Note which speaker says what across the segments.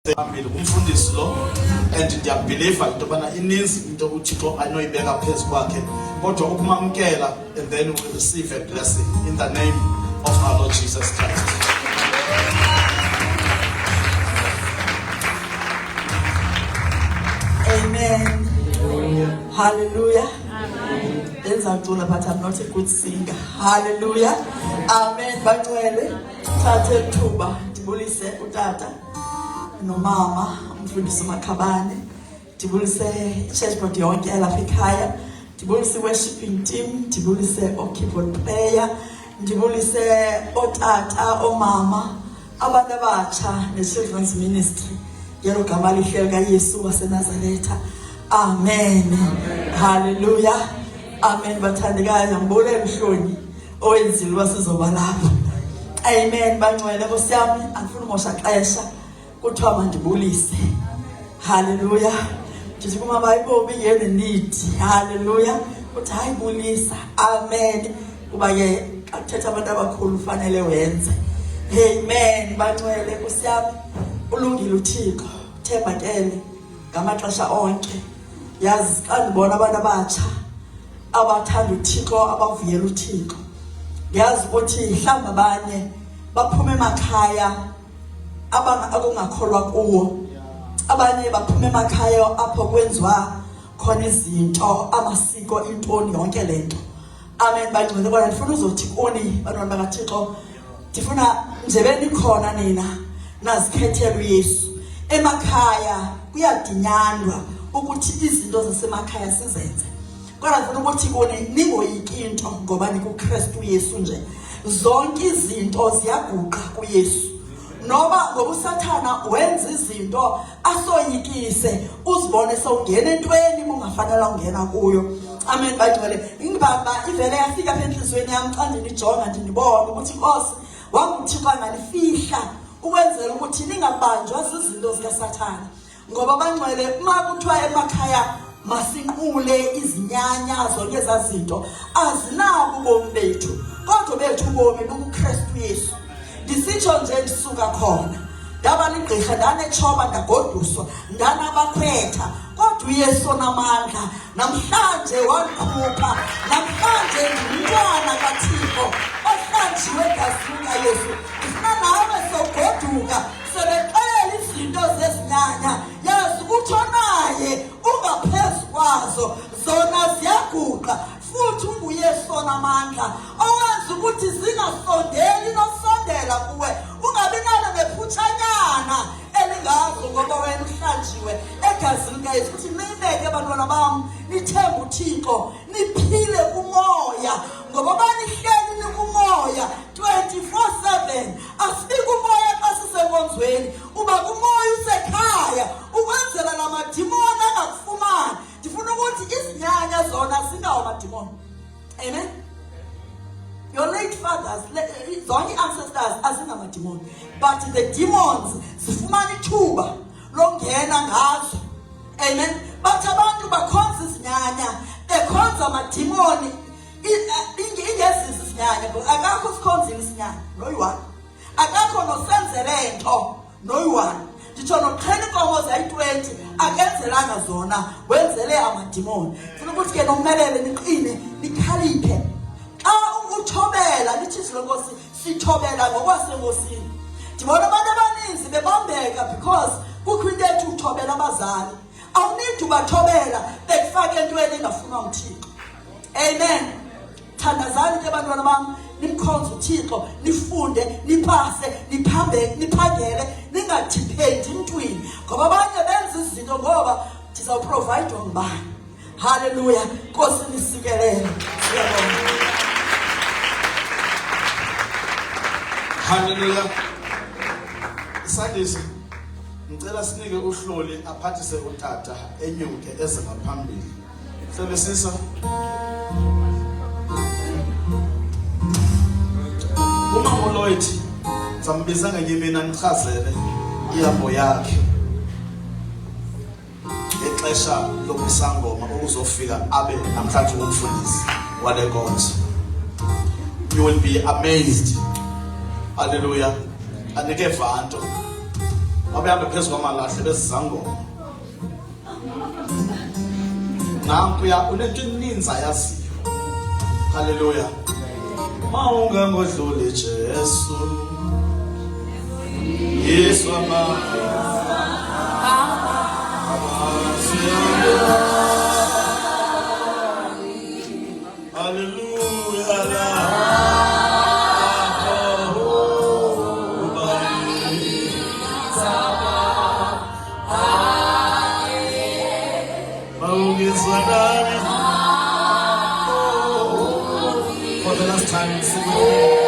Speaker 1: umfundisi lo and ndiyabhiliva into yobana ininzi into uThixo anoyibeka phezu kwakhe kodwa ukumamkela and then we receive a blessing in the name of our Lord Jesus Christ.
Speaker 2: Amen. Hallelujah. Amen. But I'm not a good singer. Hallelujah. Amen. Bangcwele thathe thuba ndibulise utata nomama umfundisi uMakhabane, ndibulise church body yonke lapha ekhaya, ndibulise worshiping team, ndibulise keyboard player, ndibulise otata omama abantu abatsha ne children's ministry yelo gama lihle kaYesu waseNazaretha. Amen. Hallelujah. Amen. Bathandekayo ngibonela uhloni owenzile wasizoba lapha. Amen. Bangcwele Nkosi yami angifuni umosha xesha kuthiwa mandibulise. Hallelujah. Ndithi kuma bayibobi yena need. Hallelujah. Uthi hayibulisa. Amen. Kuba ke akuthetha abantu abakhulu ufanele wenze. Amen. Bangcwele Nkosi yami ulungile uThixo. Thembakele ngamaxesha onke. Yazi xa ndibona abantu abatsha abathanda uThixo abavuyela uThixo, yazi ukuthi mhlawumbe abanye baphume emakhaya abangakholwa kuwo, abanye baphume emakhaya apho kwenziwa khona izinto amasiko intoni yonke lento. Amen. Bangcwele kodwa ndifuna uzothi kuni bantwana bakaThixo, ndifuna njengoba nikhona nina nazikhethela uYesu emakhaya kuyadinyanwa ukuthi izinto zasemakhaya sizenze. Kodwa ndifuna ukuthi kuni ningoyiki into ngoba nikuKristu Yesu nje. Zonke izinto ziyaguqa kuYesu. Noba ngoba uSathana wenza izinto asoyikise uzibone sowungena entweni ungafanele ungena kuyo. Amen. Bangcwele ingibamba ivele yafika apha enhlizweni yami xa ndinijonga ndinibona ukuthi Nkosi wakuThixo angalifihla ukwenzela ukuthi ningabanjwa zizinto zikaSathana. Ngoba bangcwele uma kuthiwa emakhaya masinqule izinyanya zonke ezazinto azinabo ubomi bethu, kodwa bethu ubomi bukuKristu Yesu. Ndisitsho nje ndisuka khona ndaba ligqirha ndanechoba ndagoduswa ndanabakhwetha, kodwa uYesu onamandla namhlanje wandikhupha, namhlanje ndingumntwana kaThixo ohlanjiwe ngazini kaYesu. Ndifuna nawe sowugoduka sebexelela izinto zezinyanya, yazi utsho naye ungaphezu kwazo, zona ziyaguqa futhi unguYesu onamandla owenza ukuthi zingasondeli nosondela kuwe, ungabi nalo nephutshanyana elingazo ngoba wena uhlanjiwe egazini kaYesu. Ukuthi nibeke abantwana bami nithembe uThixo, niphile kumoya ngoba banihleli nikumoya 24/7. Asifiki umoya xa sisenkonzweni, uba kumoya usekhaya ukwenzela lamadimoni angakufumani. Ndifuna ukuthi izinyanya zona zingawo amadimoni. Amen. Your late fathers, zonke ancestors azinamadimoni, but the demons zifumana ithuba longena ngazo. Amen. But abantu bakhonza izinyanya, bekhonza amadimoni ingezi izinyanya. Akakho sikhonzile isinyanya noyi-1, akakho nosenzele nto noyi-1. Nditsho noqhela inkomo zayi-20 akenzelanga zona, wenzele amadimoni. Funa ukuthi ke nomelele niqine nikhaliphe. Xa uthobela lithi isilongosi sithobela ngokwasenkosini. Ndibona abantu abaninzi bebambeka because kukho into ethi uthobela abazali. Awunidi ubathobela bekufake entweni engafuna uThixo. Amen. Thandazani ke bantwana bami, nimkhonze uThixo, nifunde, nipase, niphangele, ningadepend emntwini. Ngoba abanye benza izinto ngoba ndizawuprovide ngubani. Hallelujah. Nkosi nisikelele. Siyabonga.
Speaker 1: Hallelujah. Isandisi ngicela sinike uhloli aphathise utata enyuke eze ngaphambili. Sebesisa uMama Lloyd sambiza ngiyimina nichazele ihambo yakhe exesha lokusangoma ukuzofika abe namhlanje umfundisi wale nkonzo. You will be amazed. Hallelujah. Anike vanto babehambe phezu kwamalahle bezizangoma. Nankuya unento eninzi ayaziyo. Hallelujah. Maungangodluli Jesu. Yesu for the last time, sing with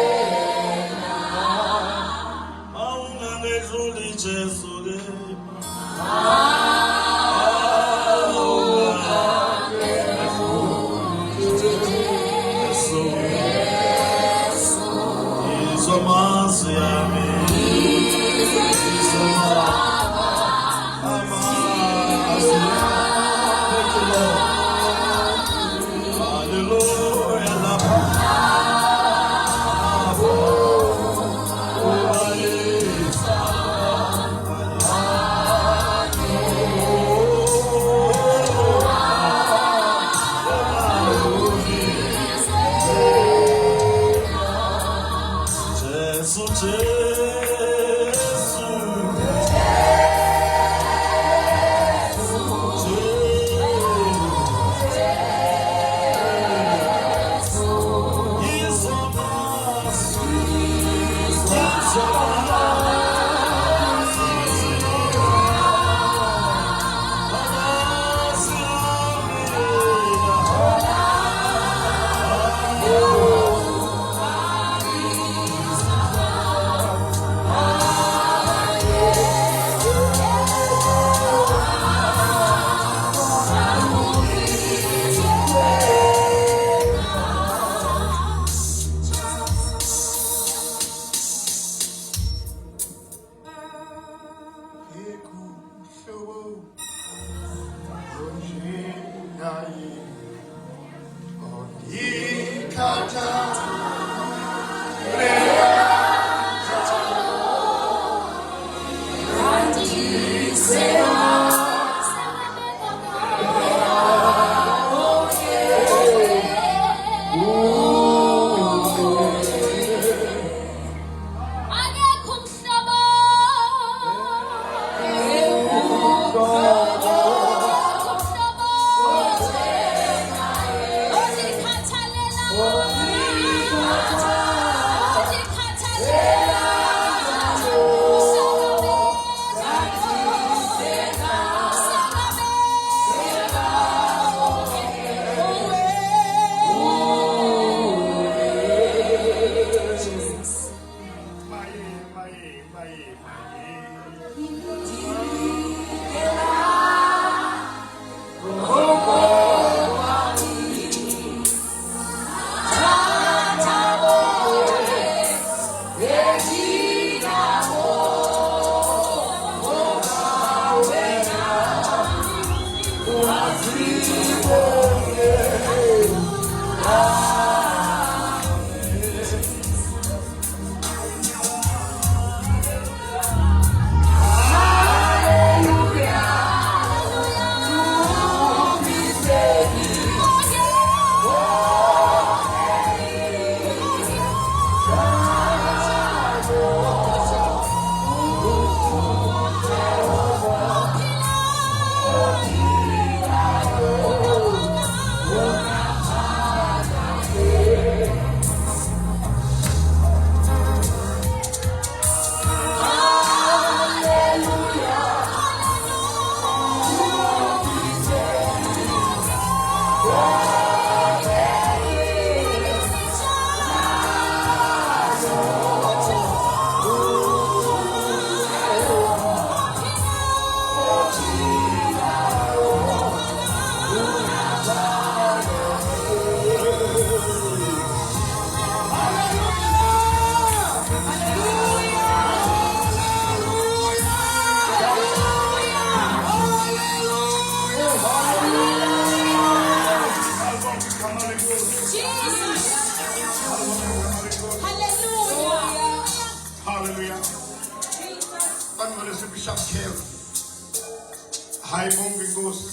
Speaker 3: Hayibonga inkosi.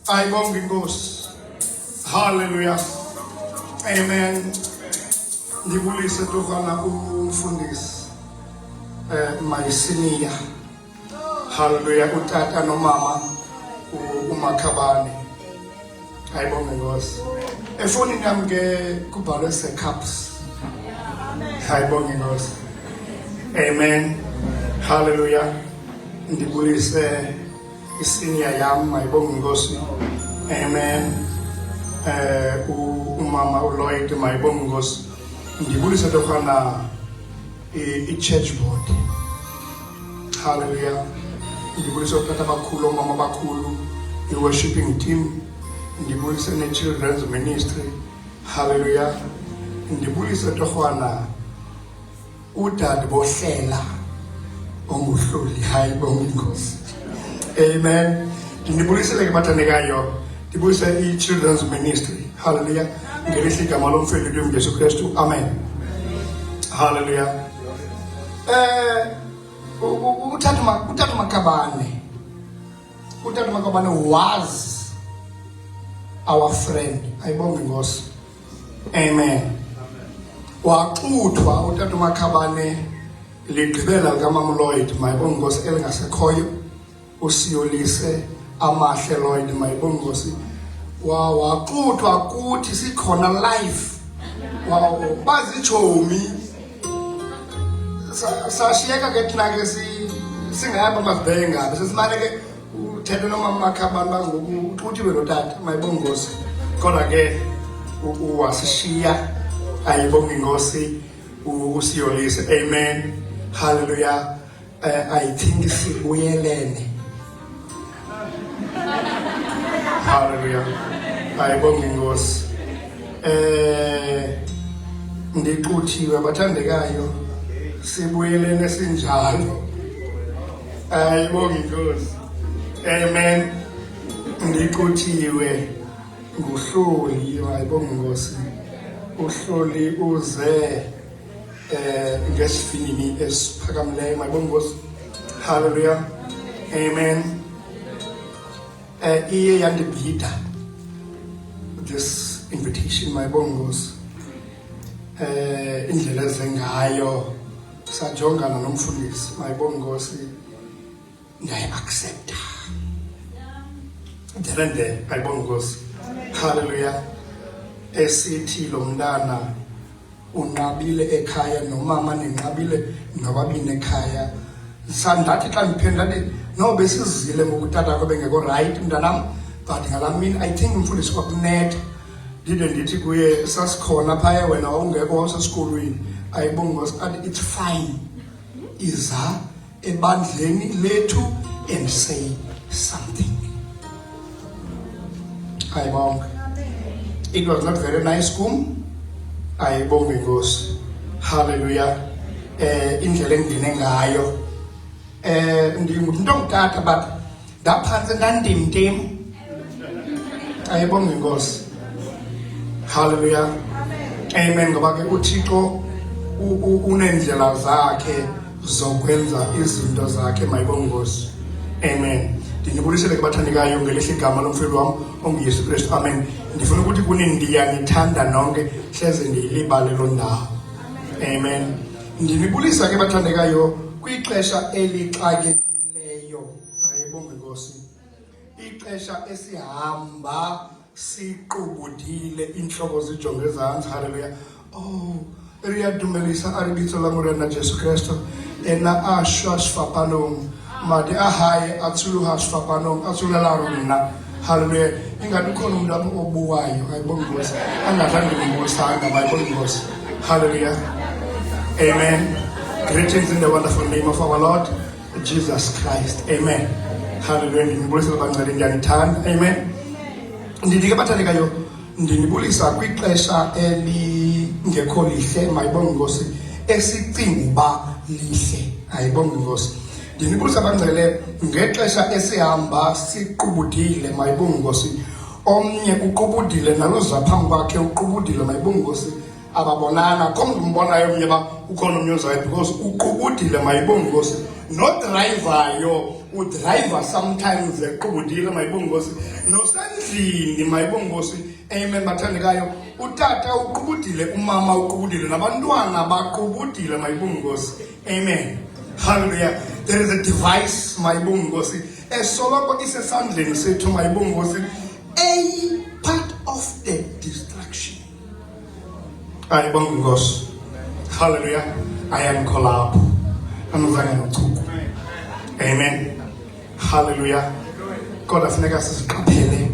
Speaker 3: Hayibonga inkosi. Hallelujah. Amen. Ngibulise tofana umfundisi Mayisiniya. Hallelujah. Utata nomama uMakhabane. Hayibonga inkosi. Efonini yami ke kubhalwe seCaps. Hayibonga inkosi. Amen. Hallelujah. Ndibulise isenior yami mayibonga inkosi. Amen. Umama uLloyd mayibonga inkosi. Ndibulise tofana i-church board. Hallelujah. Ndibulise utata bakhulu, mama bakhulu, i-worshiping team. Ndibulise ne-children's ministry. Hallelujah. Ndibulise tofana udade bohlela onguhloli. Hayibonga inkosi. Amen. Ndibulise ke bathandekayo. Ndibulise i-children's ministry. Hallelujah. Ngelihle igama lomfeli Jesu Kristu. Amen. Hallelujah. Utata Makhabane. Utata Makhabane was our friend. Hayibonga inkosi. Amen. Waxuthwa utata Makhabane ligqibela likamama Lloyd mayibonga inkosi elingasekhoyo. Usiyolise amahle Lloyd mayibonga inkosi. Waxuthwa kuthi sikhona live. Bazitshomi sashiyeka ke thina ke singahamba masibhenga sesimane ke uthethe nomama Makhabane bangoku uxuthiwe notata mayibonga inkosi. Kodwa ke wasishiya. Hayibonga inkosi usiyolise. Amen. Hallelujah. I think sibuyelene. Hallelujah. Hayibonga inkosi. Ndixuthiwe bathandekayo sibuyelene sinjalo. Hayibonga inkosi. Amen. Ndixuthiwe nguhloli. Hayibonga inkosi. Uhloli uze ngesivinini esiphakamileyo mayibonga inkosi. Hallelujah. Amen. Iye yandibhida this invitation mayibonga inkosi. Indlela ezengayo sajongana nomfundisi mayibonga inkosi ndayi-accepta. Ndelende mayibonga inkosi. Hallelujah. Esithi lo mntana unqabile ekhaya nomama nenqabile nobabini ekhaya. Sandathi xa ndiphendula ndithi no besizile ngokutata kho bengekho right mntanam, but ngalaa mini I think umfundisi kwakunetha ndide ndithi kuye sasikhona phaya wena wawungekho wasesikolweni. Ayibonga inkosi athi it's fine, iza ebandleni lethu and say something. Ayibonga. It was not very nice kum. Ayibonga inkosi. Hallelujah. Indlela engine ngayo. Ndingumuntu ongutata but ndaphantsi ndandimtim. Ayibonga inkosi. Hallelujah. Amen. Ngoba ke uThixo unendlela zakhe zokwenza izinto zakhe mayibonga inkosi. Amen. Ndinibulisele ke bathandekayo ngelihle igama lomfeli wami onguYesu Kristu. Amen. Ndifuna ukuthi kuni ndiyanithanda nonke hleze ndiyilibale lo ndawo. Amen. Ndinibulisa ke bathandekayo kwixesha elixakekileyo. Ayibonga inkosi. Ixesha esihamba siqubudile inhloko zijonge ezantsi. Hallelujah. Oh, riyadumelisa aribitso la morena Jesu Kristu ena ashwashfapanong made ahaye atsuluhashfapanong atsulelaruna. Hallelujah. Ingathi ukhona umuntu apho obuwayo. Ayibonga inkosi. Angathandi ngibusanga mayibonga inkosi. Hallelujah. Amen. Greetings in the wonderful name of our Lord Jesus Christ. Amen. Hallelujah. Ndinibulisa bancane ndiyanithanda. Amen. Ndithi ke bathandekayo ndinibulisa kwixesha elingekho lihle mayibonga inkosi esicinga uba lihle. Ayibonga inkosi. Ndinibulisa bangcele ngexesha esihamba siqubudile mayibonga inkosi. Omnye uqubudile nalo zaphambi kwakhe uqubudile mayibonga inkosi. Ababonana komntu umbonayo omnye ba ukhona umnyozayo because uqubudile mayibonge Nkosi. No driver yo udriver sometimes equbudile mayibonge Nkosi. Nosendlini mayibonge Nkosi. Amen bathandekayo. Utata uqubudile, umama uqubudile, nabantwana baqubudile mayibonge Nkosi. Amen. Hallelujah. There is a device mayibonge Nkosi esoloko isesandleni sethu mayibonge Nkosi, a part of the distraction. Ayibonge Nkosi. Hallelujah. I am collab. Amen. Hallelujah. God afuneka siziqaphele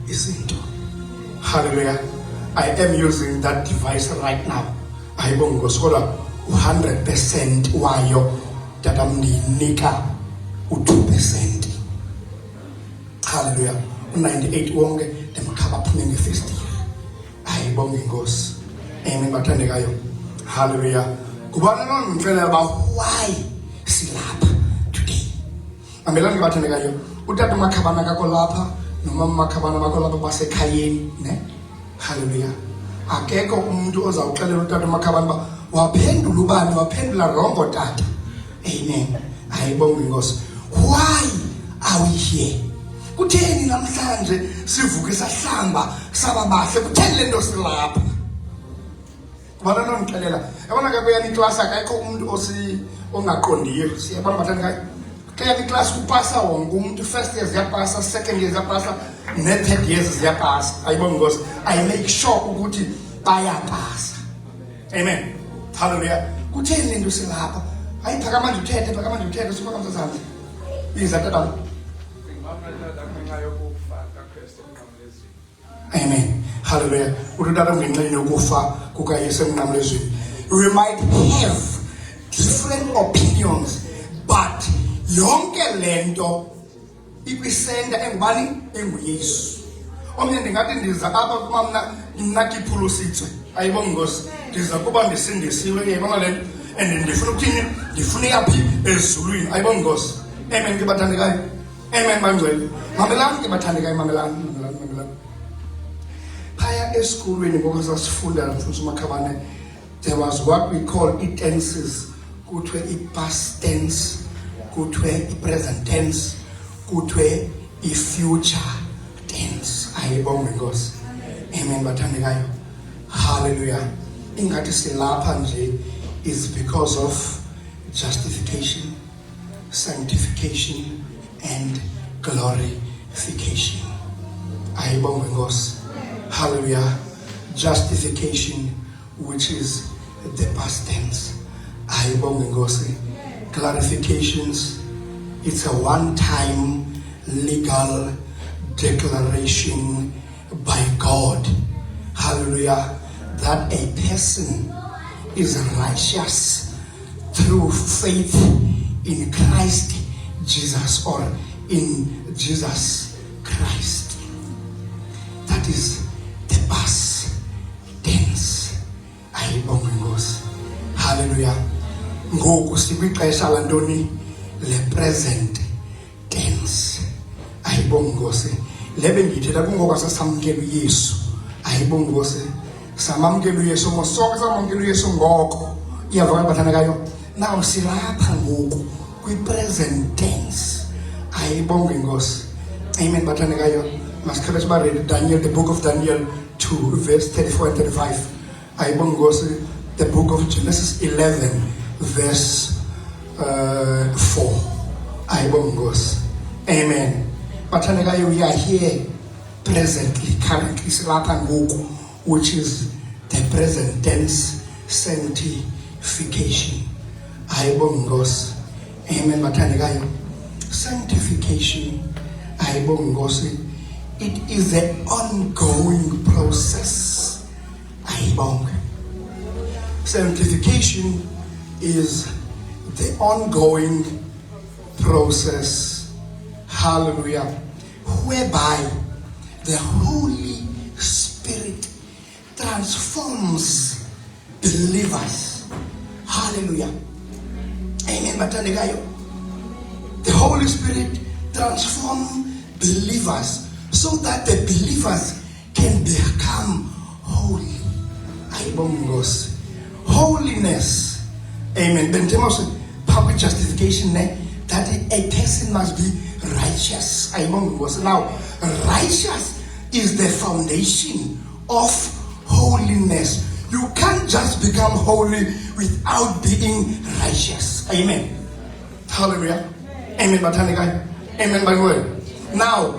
Speaker 3: izinto. Hallelujah. I am using that device right now. Ayibonge Nkosi kodwa 100% wayo tatamnika u2%. Hallelujah. 98 wonke demkhaba phune ngefirst year. Ayibonge Nkosi. Amen bathandekayo. Hallelujah. Kubona nomcela ba why silapha today. Amelani bathandekayo. Utata makhabana kakho lapha nomama makhabana bakho lapha basekhayeni, ne? Hallelujah. Akekho umuntu ozawuxelela utata makhabana ba waphendula ubani, waphendula wrong tata. Amen. Ayibonge Nkosi. Why are we here? Kutheni namhlanje sivuke sahlamba sababahle, kutheni lento silapha? Kubona nomxelela. Yabona ke kuyani class akekho umuntu ongaqondiyo. Siyabona bathandekayo. Kuyani class upasa wonke umuntu, first year ziyapasa, second year ziyapasa, ne third year ziyapasa. Ayibonge Nkosi. I make sure ukuthi bayapasa. Amen. Hallelujah. Kutheni lento silapha? Ayiphakama nje uthethe sifaka msazana. Iza tata. Amen. Hallelujah. Ududala ngenxa yokufa kukaYesu emnqamlezweni. We might have different opinions, but yonke lento ikwisenda engubani enguYesu. Omnye ndingathi ndiza apha kuma mna kiphulusitzwe. Ayibonge Nkosi. Ndiza kuba ndisindisiwe yebona lento and ndifuna ukuthini? Ndifuna yaphi ezulwini. Ayibonge Nkosi. Amen ke bathandekayo. Amen bangcwele. Mamelani ke bathandekayo, mamelani. Phaya esikolweni ngoba sasifunda mfundisi uMakhabane, there was what we call tenses. Kuthiwe i-past tense, kuthiwe i-present tense, kuthiwe i-future tense. Ayibonge Nkosi. Amen bathandekayo. Hallelujah. Ingathi silapha nje is because of justification, sanctification and glorification. Ayibonge Nkosi. Hallelujah. Justification, which is the past tense. Ayibonge Nkosi. Clarifications, it's a one-time legal declaration by God. Hallelujah. That a person is righteous through faith in Christ Jesus, or in Jesus Christ. That is the past tense. Ayibonge Nkosi. Hallelujah. Ngoku sikwixesha lantoni? Le present tense. Ayibonge Nkosi. Lebe ngithetha kungoku sasamkela uYesu. Ayibonge Nkosi. Samamkela uYesu ngosonke, samamkela uYesu ngoko. Iyavakala bathandekayo. Now silapha ngoku kwi-present tense. Ayibonge Nkosi. Amen bathandekayo. Masikhabe sibaredi Daniel, the book of Daniel 2 verse 34 and 35. Ayibonge Nkosi. The book of Genesis 11 verse 4. Ayibonge Nkosi. Amen. Bathandekayo, we are here presently, currently silapha ngoku, which is the present tense sanctification. Ayibonge Nkosi. Amen bathandekayo. Sanctification, ayibonge Nkosi, it is an ongoing process. Ayibonge. Sanctification is the ongoing process, hallelujah, whereby the Holy Spirit transforms believers. Hallelujah. Amen bathandekayo. The Holy Spirit transforms believers so that the believers can become holy. Ayibonge Nkosi. Holiness Amen. Then Timothy, public justification, that a person must be righteous. Now, righteous is the foundation of holiness. You can't just become holy without being righteous. Amen. Hallelujah. Amen. Amen. By word. Now,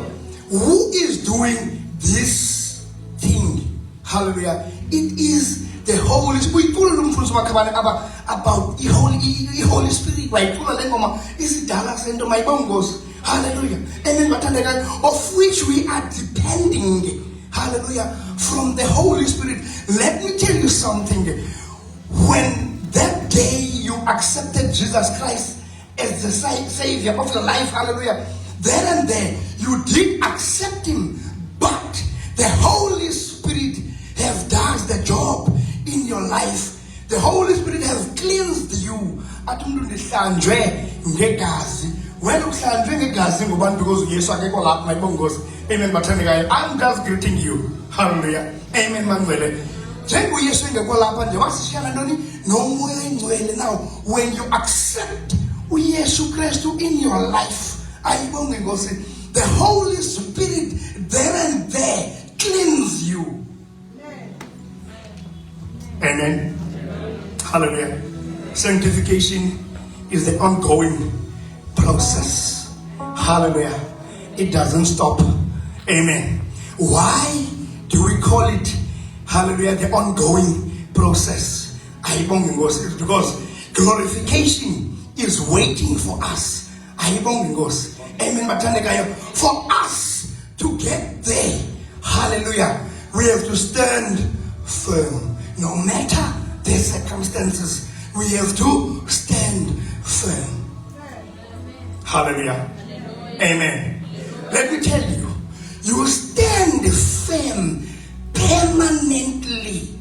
Speaker 3: who is doing this thing? Hallelujah. It is the Holy Spirit. We call them about the Holy Spirit. Why is it Dallas and my bongos? Hallelujah. Amen. Of which we are depending. Hallelujah. From the Holy Spirit. Let me tell you something. When that day you accepted Jesus Christ as the Savior of your life, hallelujah, there and there you did accept Him, but the Holy Spirit have done the job in your life. The Holy Spirit has cleansed you. When because I'm just greeting you. Hallelujah. Amen. Now, when you accept Jesus Christ in your life, the Holy Spirit there and there cleanse you. Amen. Hallelujah. Sanctification is the ongoing process. Hallelujah. It doesn't stop. Amen. Why do we call it, hallelujah, the ongoing process? Because glorification is waiting for us. Amen. For us to get there, hallelujah, we have to stand firm. No matter the circumstances, we have to stand firm. Hallelujah. Amen. Let me tell you, you stand firm permanently.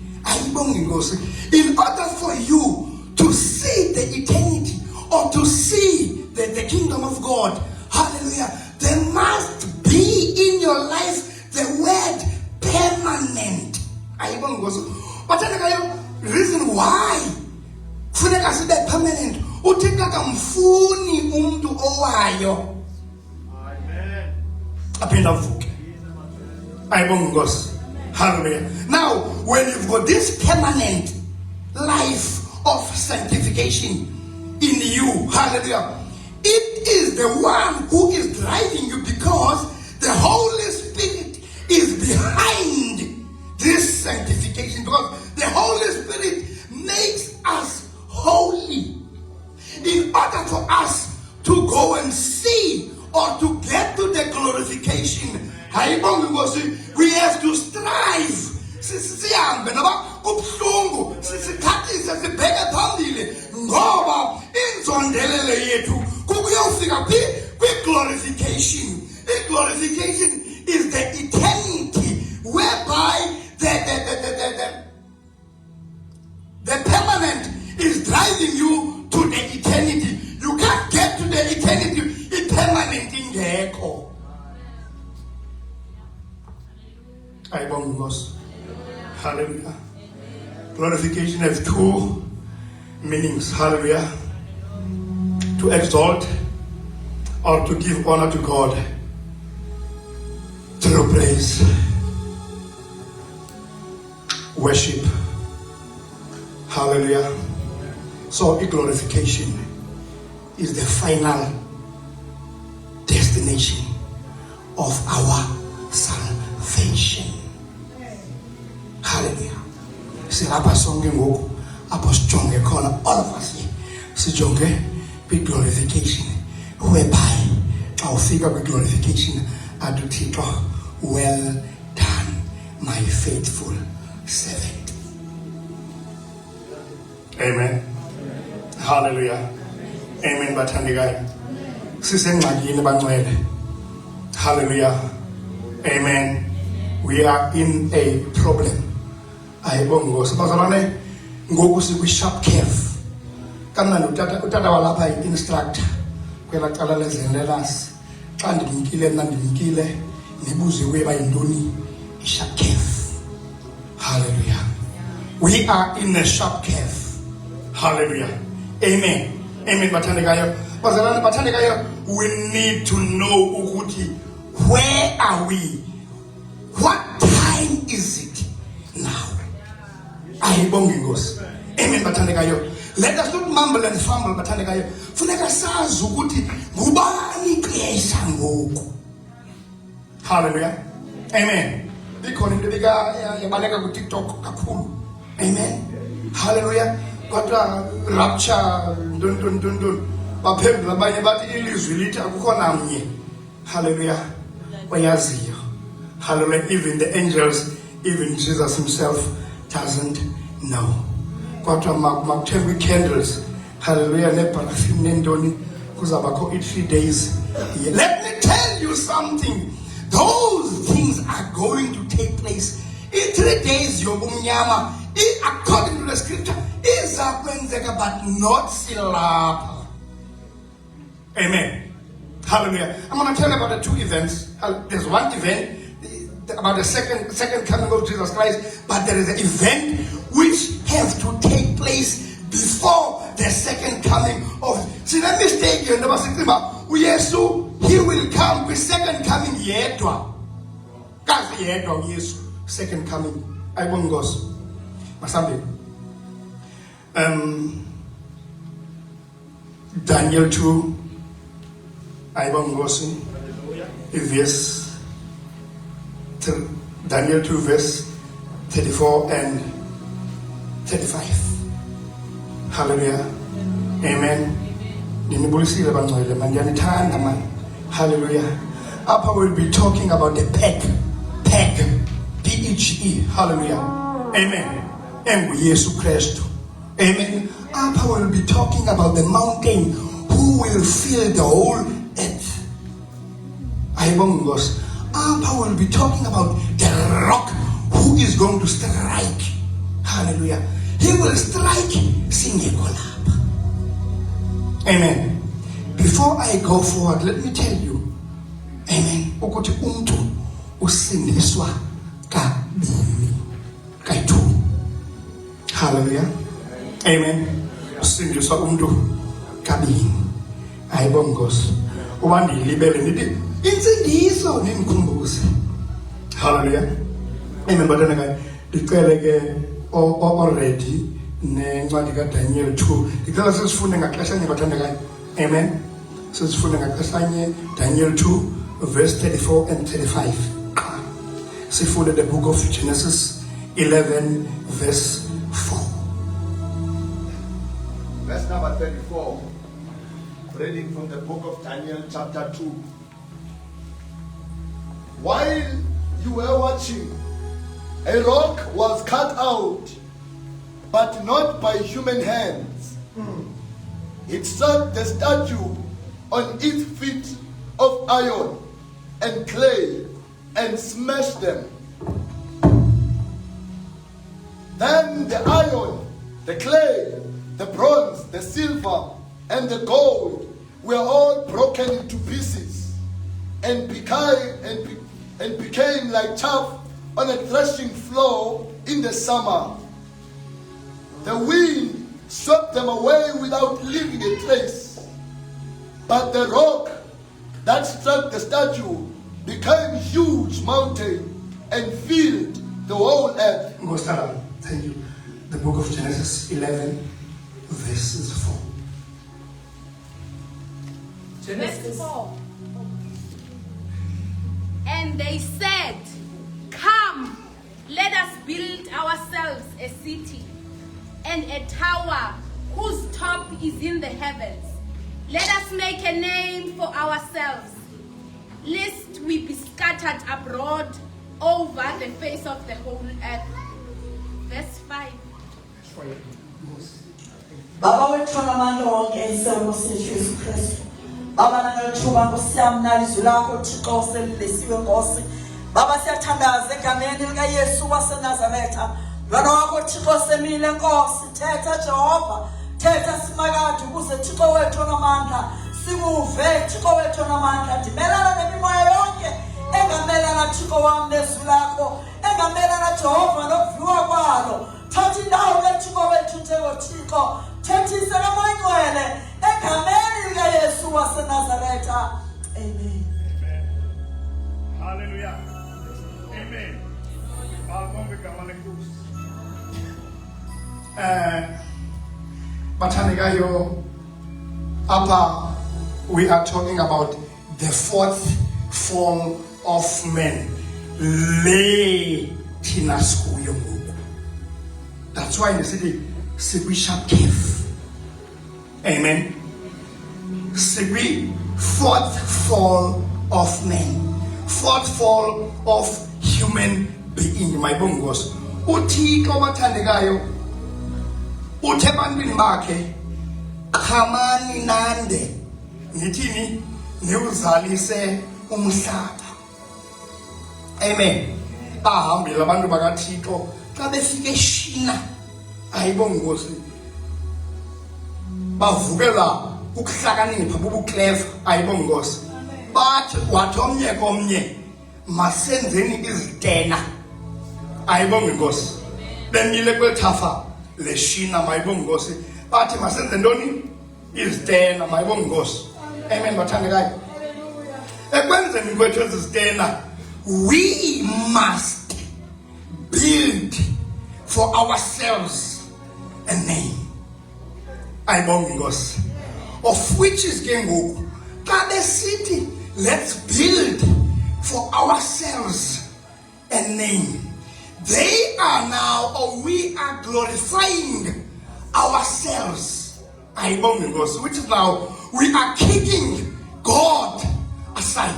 Speaker 3: In order for you to see the eternity or to see the kingdom of God, hallelujah, there must be in your life the word permanent. But the reason why funeka sibe permanent, uthixo akamfuni umuntu owayo. Hallelujah. Now, when you've got this permanent life of sanctification in you, hallelujah, it is the one who is driving you, because the Holy Spirit is behind this sanctification, because the Holy Spirit makes us holy. In order for us to go and see or to get to the glorification, we have to strive. Glorification. Glorification is the eternity whereby the permanent is driving you to the eternity. You can't get to the eternity. It's permanent in the echo. Hallelujah. Glorification has two meanings. Hallelujah. To exalt or to give honor to God through praise, worship. Hallelujah. So glorification is the final destination of our salvation. Hallelujah. Sirapa songe ngoku apho sijonge khona, all of us here sijonge kwi-glorification, whereby xa ufika kwi-glorification athi uThixo, well done my faithful servant. Amen. Hallelujah. Amen. Bathandikayo, sisengxakini bangcwele. Hallelujah. Amen. We are in a problem. Bazalwane, ngoku sikwi-sharp curve. Kamnandi utata walapha yi-instructor kwela cala lezenelasi. Xa ndimkile mna ndimkile, nibuziwe bayintoni i-sharp curve. Hallelujah. We are in a sharp curve. Hallelujah. Amen. Amen. Bathandekayo. Bazalwane bathandekayo, we need to know ukuthi, where are we? What time is it now? Ayibonge Nkosi. Amen bathandekayo. Let us not mumble and fumble bathandekayo. Funeka sazi ukuthi ngubani ixesha ngoku. Hallelujah. Amen. Ikhona into yabaleka ku TikTok kakhulu. Amen. Hallelujah. Kodwa rapture ndon baphendula abanye bathi ilizwi lithi akukho namnye. Hallelujah. Bayaziyo. Hallelujah. Even the angels, even Jesus himself doesn't know. Kodwa makuthengwe candles. Hallelujah. Neparaffin nendoni kuzabakho 3 days. Let me tell you something. Those things are going to take place in 3 days. Yobumnyama, according to the scripture, is happening, but not silapa. Amen. Hallelujah. I'm going to tell you about the 2 events. There's one event about the second coming of Jesus Christ, but there is an event which has to take place before the second coming of. See, let me state you. He will come with second coming yedwa. Kazi yedwa Yesu second coming. I won't go. Masambe. Daniel 2. I won't go. Verse Daniel 2 verse 34 and 35. Hallelujah. Amen. Hallelujah. Upper will be talking about the peg, P-E-G-E. Hallelujah. Amen. And Jesus Christ. Amen. Upper will be talking about the mountain who will fill the whole earth. Upper will be talking about the rock who is going to strike. Hallelujah. He will strike Singekolapa. Amen. Before I go forward, let me tell you, amen, ukuthi umuntu usindiswa kabili, kayi-2. Hallelujah. Amen. Usindiswa umuntu kabili. Ayibonge Nkosi. Ubandilibele nithi insindiso nimkhumbuze. Hallelujah. Amen. Bathandekayo, ndicele ke already nencwadi kaDaniel 2. Ndicela sisifunde ngaxeshanye bathandekayo. Amen. Sisifunde ngaxeshanye Daniel 2 verse 34 and 35. Sifunde the book of Genesis 11 verse 4.
Speaker 4: Verse number 34. Reading from the book of Daniel chapter 2. While you were watching, a rock was cut out, but not by human hands. It struck the statue on its feet of iron and clay and smashed them. Then the iron, the clay, the bronze, the silver, and the gold were all broken into pieces and became like chaff on a threshing floor in the summer. The wind swept them away without leaving a trace. But the rock that struck the statue became a huge mountain and filled the whole earth.
Speaker 3: Thank you. The book of Genesis 11 verses 4.
Speaker 5: Genesis 4. And they said, "Come, let us build ourselves a city and a tower whose top is in the heavens. Let us make a name for ourselves, lest we be scattered abroad over the face of the whole earth." Verse 5.
Speaker 2: Baba wethu amandla wonke isimo sethu Yesu Kristu. Baba nangethuba ngosiyamna izwi lakho Thixo selilesiwe Nkosi. Baba siyathandaza egameni lika Yesu waseNazaretha. Lwana wakho Thixo semile Nkosi, thetha Jehova, thetha simakade ukuze Thixo wethu onamandla sikuve Thixo wethu onamandla. Ndimelana nemimoya yonke engamelana Thixo wami nezwi lakho, engamelana Jehova nokuviwa kwalo. thatha indawo kaThixo wethu njengoThixo thethise amangcwele egameni likaYesu waseNazaretha. Amen.
Speaker 3: Hallelujah. Amen. Babonge igama lenkosi. Bathandekayo, apha we are talking about the fourth form of man. Le thina sikuyo ngoku. That's why nesithi sikwi-sharp cave. Amen. Sikwi fourth fall of man. Fourth fall of human being. Mayibonge Nkosi. uThixo bathandekayo uthe ebantwini bakhe qhamani nande ngithini niwuzalise umhlaba. Amen. Bahambile abantu bakaThixo xa befika eShina, ayibonge Nkosi, bavukela ukuhlakanipha bubuclever, ayibonge Nkosi. Bathi wathi omnye komnye masenzeni izitena, ayibonge Nkosi. Bemile kwethafa leShina, mayibonge Nkosi, bathi masenze ntoni? Izitena, mayibonge Nkosi. Amen bathandekayo. Ekwenzeni kwethu ezi zitena, we must build for ourselves a name, ayibonge Nkosi, of which is ke ngoku xa besithi let's build for ourselves a name, they are now, or we are glorifying ourselves, ayibonge Nkosi, which is now we are kicking God aside.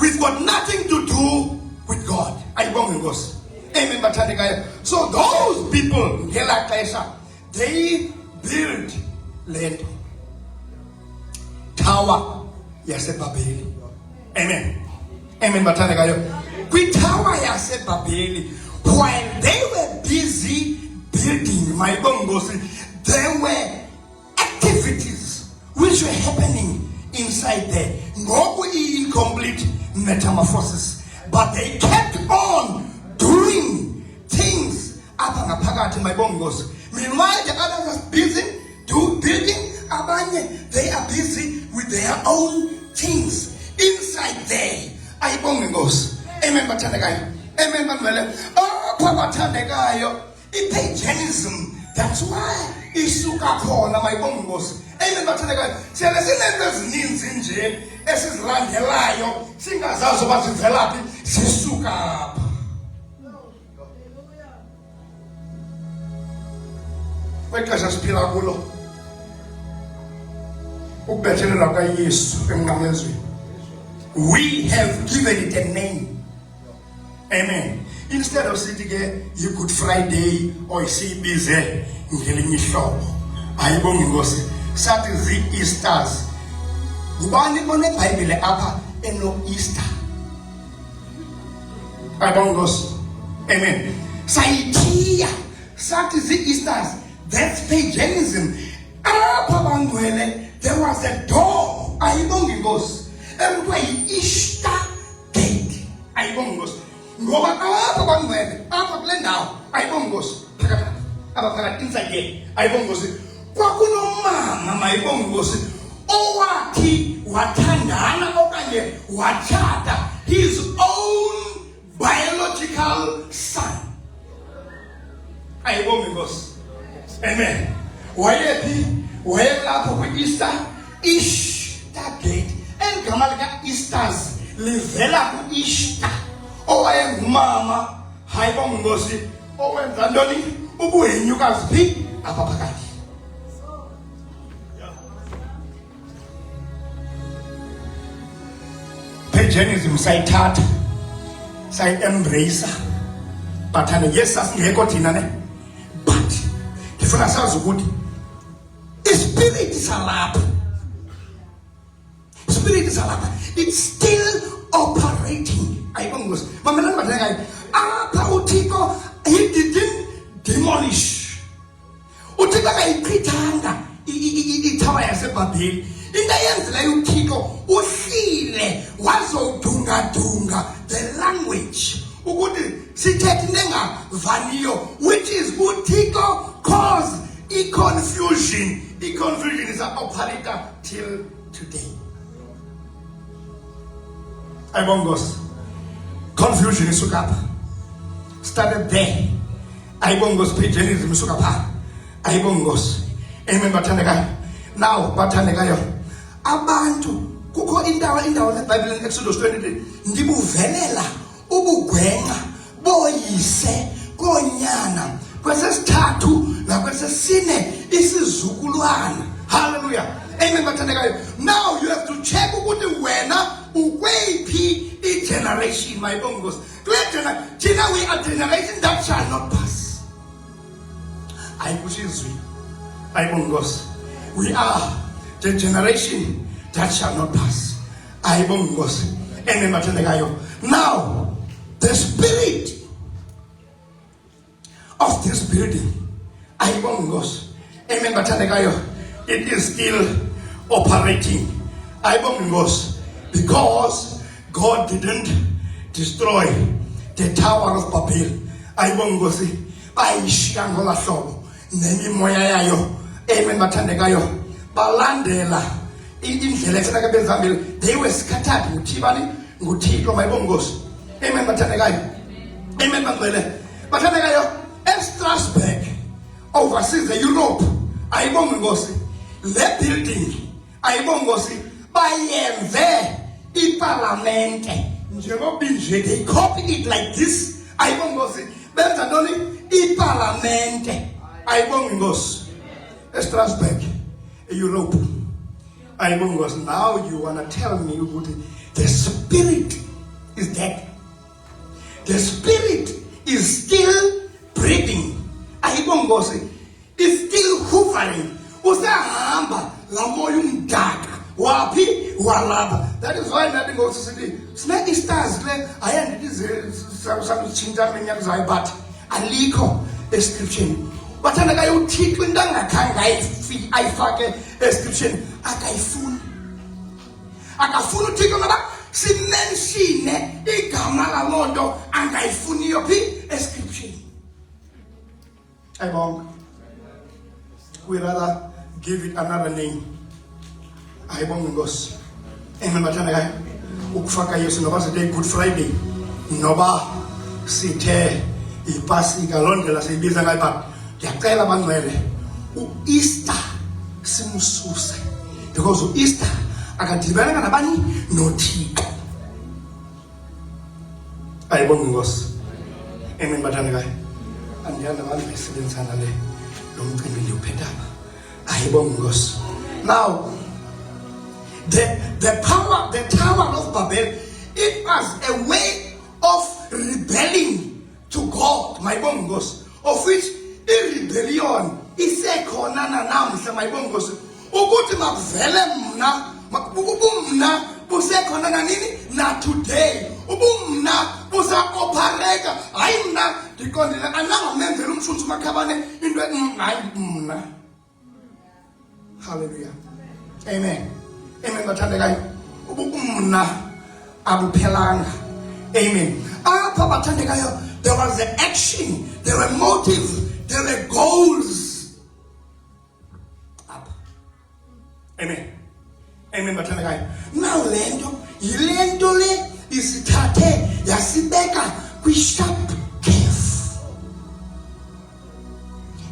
Speaker 3: We've got nothing to do with God. Ayibonge Nkosi. Amen bathandekayo. So those people ngela xesha, they build land, tower yaseBhabheli. Amen. Amen bathandekayo. Kwi-tower yaseBhabheli, while they were busy building, mayibonge Nkosi, there were activities which were happening inside there. Ngoku incomplete metamorphosis, but they kept on doing things apha ngaphakathi, mayibonge Nkosi. Meanwhile the others are busy building, abanye they are busy with their own things inside there, ayibonge Nkosi. Amen bathandekayo. Amen banwele. Apha bathandekayo, i-paganism, that's why isuka khona, mayibonge Nkosi. Amen bathandekayo. Siyale sinento ezininzi nje esizilandelayo singazazi uba zivelaphi, sisuka apha. Kwexesha siphila kulo, ukubethelela kukaYesu emnqamlezweni, we have given it a name. Amen. Instead of sithi ke yi-Good Friday or siyibize ngelinye ihlobo, ayibonge Nkosi, sathi zii-Easters. Ngubani oneBhayibhile apha eno-Easter? Ayibonge Nkosi. Amen. Sayithiya sathi zii-Easters. That's paganism. Apha bangcwele, there was a door, ayibonge Nkosi, ekuthiwa yi-Easter Gate, ayibonge Nkosi. Ngoba apha bangcwele, apha kule ndawo, ayibonge Nkosi, phakathi apha phakathi inside here, ayibonge Nkosi, kwakunomama, mayibonge Nkosi, owathi wathandana okanye watshata his own biological son, ayibonge Nkosi. Amen. Wayephi? Wayelapho kwi-Easter Gate. Igama lika-Easters livela ku-Easter, owayengumama, hayibonge Nkosi, owenza ntoni? Ubuhenyukazi phi? Apha phakathi. Paganism sayithatha, sayi-embrace, bathanda, yes sasingekho thina ne, but ndifuna sazi ukuthi ispirit salapha, it's still operating. Ayibonge Nkosi. Mamelani bathandekayo, apha uThixo he didn't demolish, uThixo akayichithanga ithawa yaseBhabheli. Into eyenzileyo uThixo uhlile wazodungadunga the language ukuthi sithethe nengavaniyo, which is uThixo cause i-confusion. I-confusion is an operator till today. Ayibongosi. Confusion isuka apha. Started there. Ayibongosi, paganism isuka apha. Ayibongosi. Amen bathandekayo. Now bathandekayo. Abantu kukho indawo eBhayibhelini Exodus 23 ndibuvelela ubugwenxa boyise konyana kwesesithathu nakwesesine isizukulwana. Hallelujah. Amen bathandekayo. Now you have to check ukuthi wena ukweyiphi i-generation, my bongos. Thina we are generation that shall not pass. Ayikushizwi. Ayibongos. We are the generation that shall not pass. Ayibongos. Amen bathandekayo. Now the spirit of this building, ayibongos. Amen bathandekayo. It is still operating. Ayibongos. Because God didn't destroy the Tower of Babel. Ayibongosi. Bayishiya ngola hlobo nemimoya yayo. Amen bathandekayo. Balandela indlela esenake bezambile. They were scattered nguThixo, mayibongosi. Amen bathandekayo. Amen bangcwele. Bathandekayo. eStrasbourg overseas Europe. Ayibongosi. Le building ayibongosi bayenze iparlamente njengoba nje they copy it like this. Ayibongosi benza ntoni iparlamente. Ayibongosi eStrasbourg Europe. Ayibongosi. Now you wanna tell me ukuthi the spirit is dead. The spirit is still breathing. Ayibongosi is still hovering. Usahamba la moya umdaka wapi walapha. That is why nothing goes to city. Snake stars le ayandithi samchinta minyaka zayo but alikho description. Bathandekayo uThixo into angakhange ayifake description akayifuni. Akafuna uThixo ngoba simenshine igama lalonto angayifuniyo phi description. Ayibonga. We rather give it another name. Ayibonga Nkosi. Amen bathandekayo. Ukufaka Yesu noba sithe Good Friday noba sithe iPasika londlela siyibiza ngayo but ngiyacela abangcwele uEaster simsuse because uEaster akadibananga nabani noThixo. Ayibonga Nkosi. Amen bathandekayo. Andiyanda abantu besebenzana le lomcimbi liwuphethapha. Ayibonga Nkosi. Now the Tower of Babel, it was a way of rebelling to God, my bongos, of which a rebellion is a konana namhla, my bongos. Ukuthi makuvele ubumna busekhona nini na today. Ubumna busa operate. Hayi mna ndiqondile anangamenzela umshuthu makhabane into hayi mna. Hallelujah. Amen. Amen bathandekayo. Ubumna abuphelanga. Amen. Apha bathandekayo, there was the action, there were motives, there were goals. Apha. Amen. Amen bathandekayo. Now lento yilento le isithathe yasibeka kwi-sharp curve.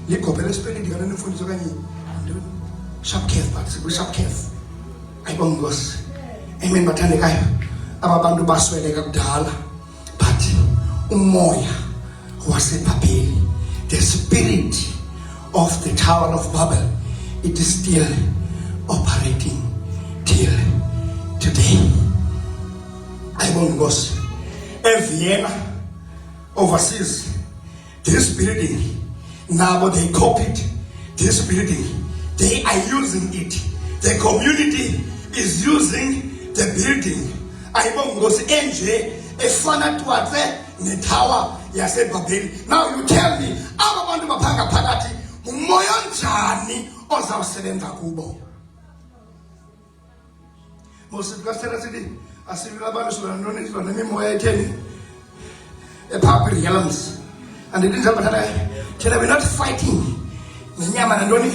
Speaker 3: Ligobhe lesipelidi kana nimfundisa kanye sharp curve but sharp curve. Ayibonga Nkosi. Amen bathandekayo. Abantu basweleka kudala but umoya waseBhabheli, the spirit of the Tower of Babel, it is still operating till today. Ayibonga Nkosi. eVienna overseas, this building, now they copied this building. They are using it. The community is using the building. Ayibonga Nkosi enje efana twatse neTower yaseBhabheli. Now you tell me, aba bantu baphanga phakathi umoya njani ozawusebenza kubo? Mosifika sithi asivile abantu silwa nemimoya etheni the power realms. And it is about that we're not fighting. Nenyama nandoni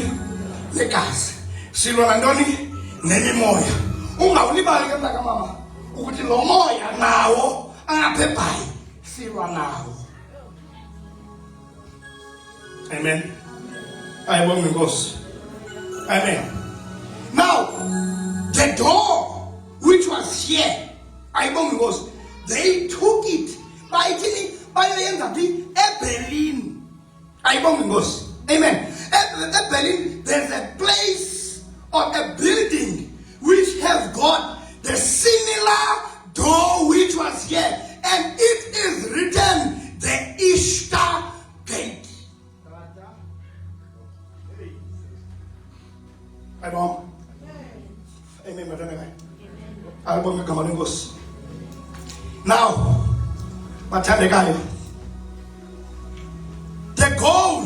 Speaker 3: legas. Silo nandoni neni moya. Ungawulibali ke mntaka mama ukuthi lo moya nawo angaphephayi silwa nawo. Amen. Ayibonge Nkosi. Amen. Now, the door which was here, ayibonge Nkosi, they took it by bayoyenza phi eBerlin. Ayibonge Nkosi. Amen. At Berlin, there's a place or a building which has got the similar door which was here, and it is written the Easter Gate. Amen. Amen. Now, the goal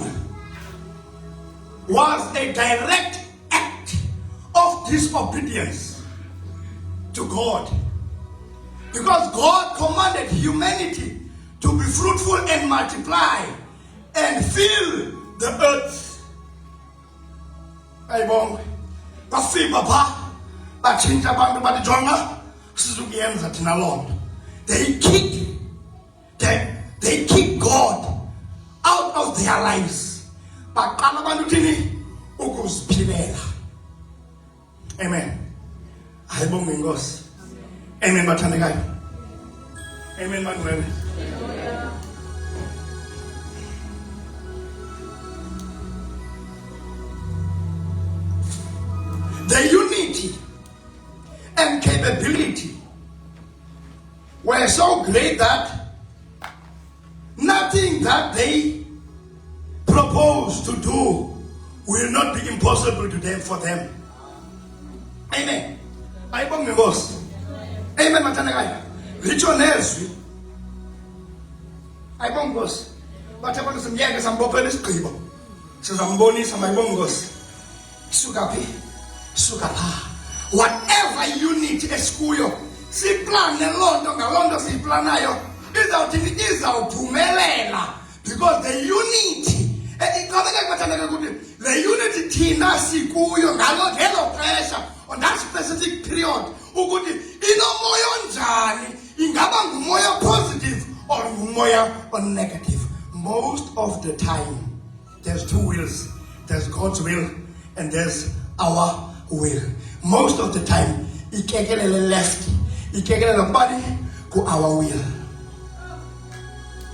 Speaker 3: was a direct act of disobedience to God, because God commanded humanity to be fruitful and multiply and fill the earth. Ayibonge bafika pha bathinta abantu bathi jonga sizukuyenza thina lonto. They kick God out of their lives. Baqala abantu thini ukuziphilela. Amen. Ayibonge Nkosi. Amen bathandekayo. Amen manwele. The unity and capability were so great that nothing that they proposed to do will not be impossible to them for them. Amen. Ayibonge Nkosi. Amen mathandekayo. Litsho nezwi. Ayibonge Nkosi. Bathi abantu simyeke sambophela isigqibo. Sizambonisa mayibonge Nkosi. Suka phi? Suka pha. Whatever unity esikuyo, siplane lonto ngalonto siplanayo, izawuthini izawuphumelela, because the unity the unity thina sikuyo ngalo ngelo xesha on that specific period ukuthi inomoya onjani, ingaba ngumoya positive or ngumoya on negative. Most of the time there's two wills. There's God's will and there's our will. Most of the time ikekelele left, ikekelele kubani ku our will.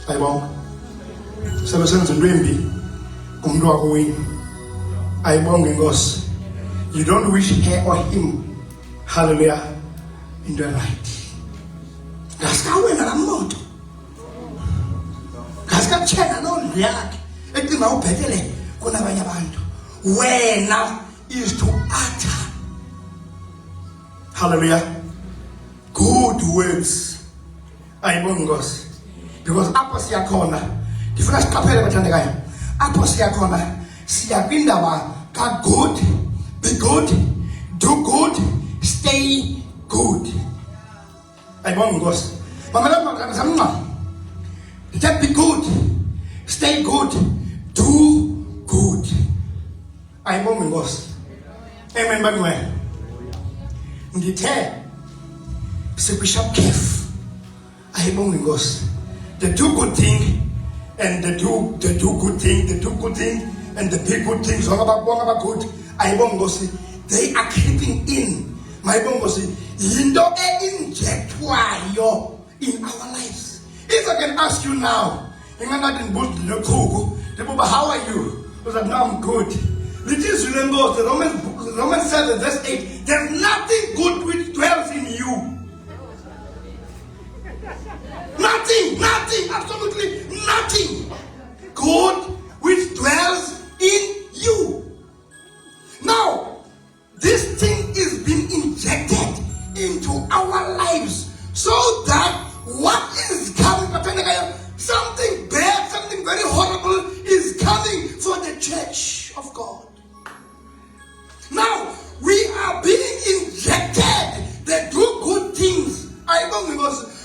Speaker 3: Ayibonga sebesenza into embi kumuntu wakho wini. Ayibonge Nkosi. You don't wish her or him, hallelujah, into the right. Ngasikawena la moto, ngasikatshena nondlu yakhe ecinga ubhetele kunabanye abantu. Wena is to utter, hallelujah, good words. Ayibonge Nkosi. Because apho siyakhona ndifuna siqaphele bathandekayo, apho siyakhona siyakwindaba ka good, be good, do good, stay good. Ayibonge Nkosi. Mamela mama samnqa. Just be good, stay good, do good. Ayibonge Nkosi. Amen banwe. Ngithe Bishop Kef. Ayibonge Nkosi. The do good thing and the do good thing, and the big good things, about good, ayibonge Nkosi, they are creeping in. Mayibonge Nkosi, yinto injectwayo in our lives. If I can ask you now, how are you? I said, no, I'm good. It is remember the Romans 7 verse 8. There's nothing good which dwells in you. Nothing, absolutely nothing good which dwells in you. Now, this thing is being injected into our lives so that what is coming, something bad, something very horrible is coming for the church of God. Now, we are being injected the do good things,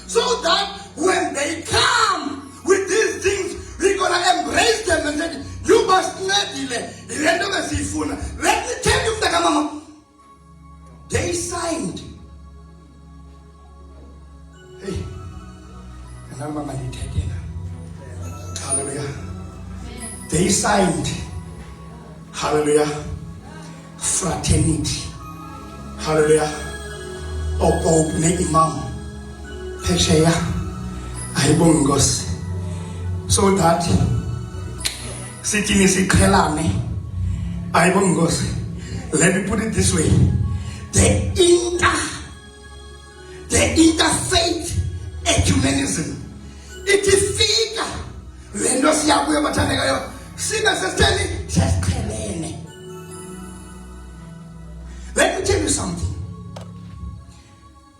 Speaker 3: so that when they come, They signed. Hey, and I'm not taking. Hallelujah. They signed. Hallelujah. Fraternity. Hallelujah. Opo ne imam. Pesheya. Aibongos. So that sitting is kelane. Aibongos. Let me put it this way. The interfaith ecumenism. It is fika. Lendo siyabuye bathandeka yo. Sina sesitheni sesiqhelene. Let me tell you something.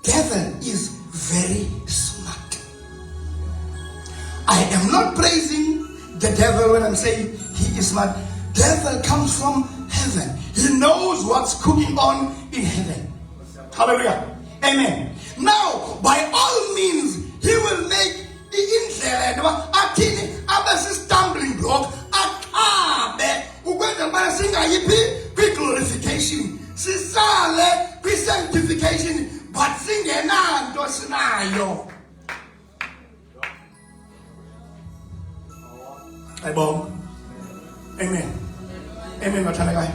Speaker 3: Devil is very smart. I am not praising the devil when I'm saying he is smart. Devil comes from heaven. He knows what's cooking on in heaven. Hallelujah. Amen. Now, by all means, he will make the indlela athini abese stumbling block akabe ukwenzela ubana singayiphi kwi-glorification sisale kwi-sanctification but singenanto sinayo. Ayibonga. Amen. Amen bathandekayo.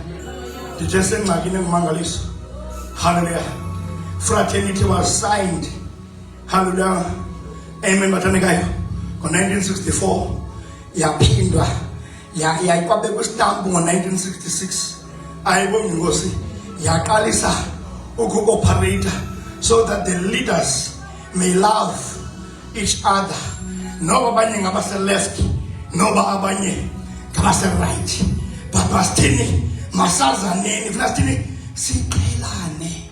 Speaker 3: Ndithe sengxakini engumangaliso. Hallelujah. Fraternity was signed. Hallelujah. Amen bathandekayo. Ngo-1964 yaphindwa yayikwabekwa istampu ngo-1966. Ayibonga inkosi yaqalisa uku-operate so that the leaders may love each other. Noba abanye ngabase-left, noba abanye ngabase-right. But masithini masazaneni funa sithini siqhelane.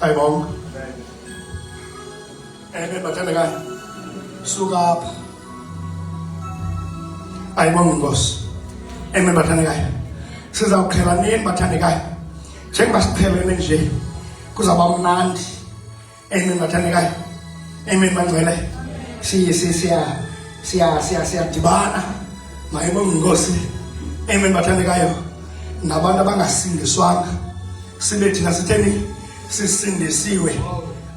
Speaker 3: Ayibonga. Amen bathandekayo. Suka apha. Ayibonga inkosi. Amen bathandekayo. Sizawuqhelaneni bathandekayo. Njengoba siqhelene nje kuzawuba mnandi. Amen bathandekayo. Amen bangcwele. Siyadibana. Mayibonga inkosi. Amen bathandekayo. Nabantu abangasindiswanga sibe thina sitheni sisindisiwe.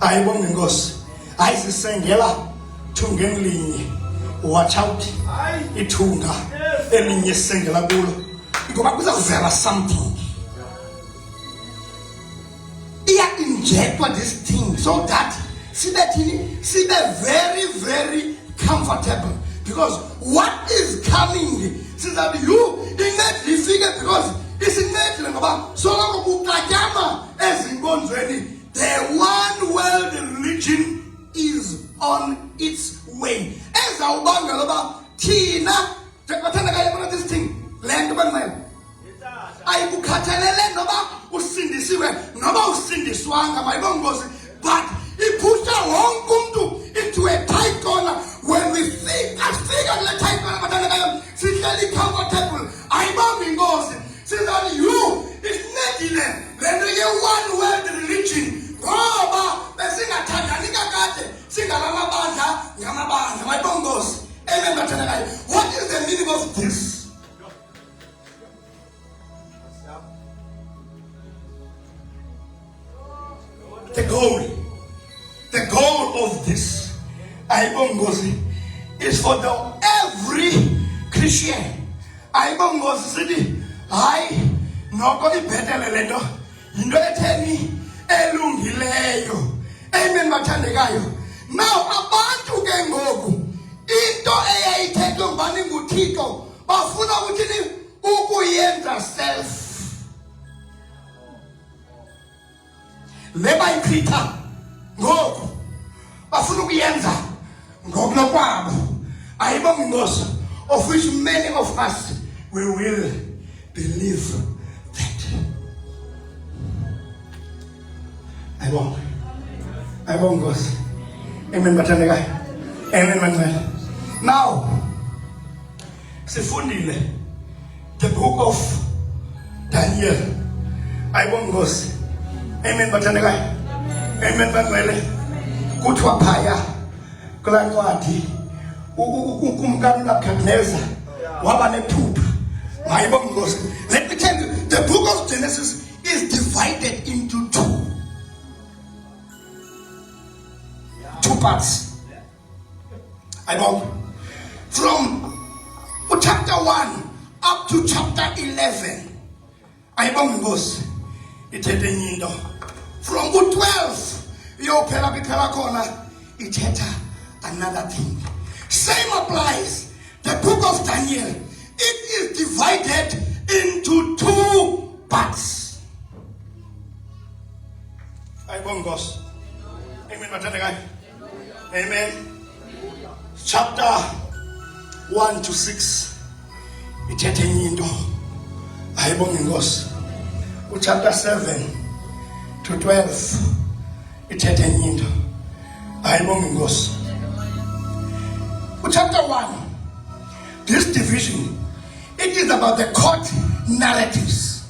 Speaker 3: Ayibonga inkosi. Hayi sisengela thungeni linye. Watch out. Ithunga elinye sengela kulo. Ngoba kuzavela something. Injectwa this thing so that sibe very very comfortable, because what is coming is that you incredibly figure, because it's incredible ngoba so long kukatyama ezinkonzweni the one world religion is on its way. Ezawubangela uba thina bathandekayo bona this thing lento banqela ayikukhathalele noba usindisiwe noba usindiswanga mayibonga inkosi, but iphusha wonke umuntu into a tight corner. When we think asifika kule tight corner bathandekayo sihleli comfortable. Ayibonga inkosi singathi you isinedile lento ye-one world religion ngoba besingathandani kakade singalamabandla ngamabandla. Mayibonga inkosi. Amen bathandekayo. What is the meaning of this? The goal of this, ayibongozi, is for every Christian. Ayibongozi sithi hayi noko ibhetele lento yinto etheni elungileyo. Amen bathandekayo. Now abantu ke ngoku into eyayithethwe ngubani nguThixo bafuna ukuthini ukuyenza self. Leba ikhitha ngoku bafuna ukuyenza ngokunokwabo. Ayibonga inkosi, of which many of us we will believe that. Ayibonga inkosi. Amen bathandekayo. Amen bathandekayo. Now sifundile the book of Daniel. Ayibonga inkosi. Amen bathandekayo. Amen bangcwele. Kuthiwa phaya kulaa ncwadi ukumkani uNebukadneza waba nephupha. Mayibonga inkosi. Let me tell you, the book of Genesis is parts. From chapter 1 up to chapter 11. From 12 another thing. Same applies. The book of Daniel, it is divided into 2 parts. Amen. Chapter 1 to 6. Chapter 7 to 12. Chapter 1. This division, it is about the court narratives.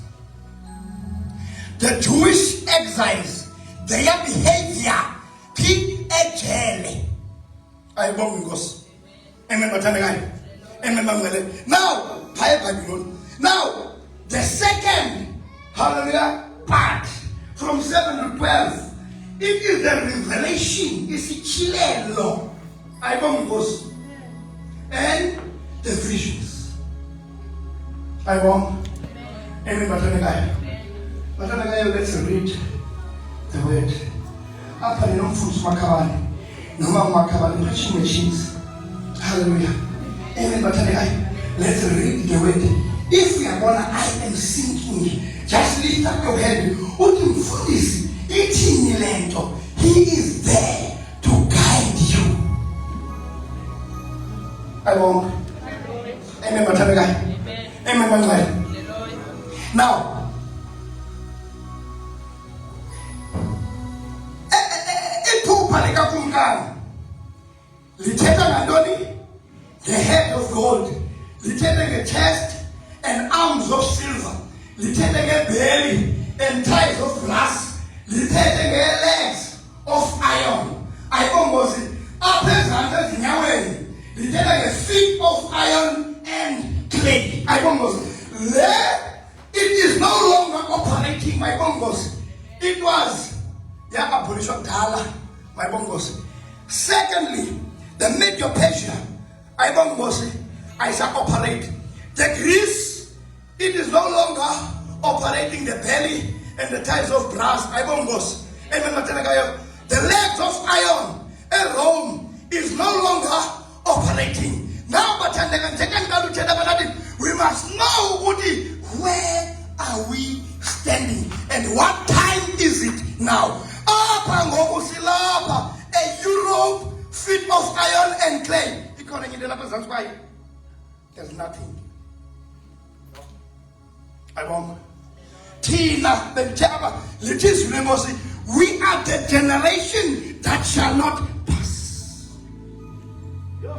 Speaker 3: The Jewish exiles, their behavior, now, the second, hallelujah, part, from 7 to 12, it is the revelation, it's a chilelo, and the visions. Amen. Let's read the word. Hallelujah. Amen. Let's read the word. If we are gonna I am sinking, just lift up your head. He is there to guide you. Amen. Amen. Now, the head of gold, the chest and arms of silver, the belly and thighs of brass, the legs of iron. I almost up the feet of iron and clay. I almost there. It is no longer operating my bongos. It was abolition dollar, my bongos. Secondly, the Medo-Persia, I shall operate. The Greece, it is no longer operating the belly and the thighs of brass, I the legs of iron, and Rome is no longer operating. Now, we must know where are we standing and what time is it now? A Europe feet of iron and clay. There's nothing. We are the generation that shall not pass.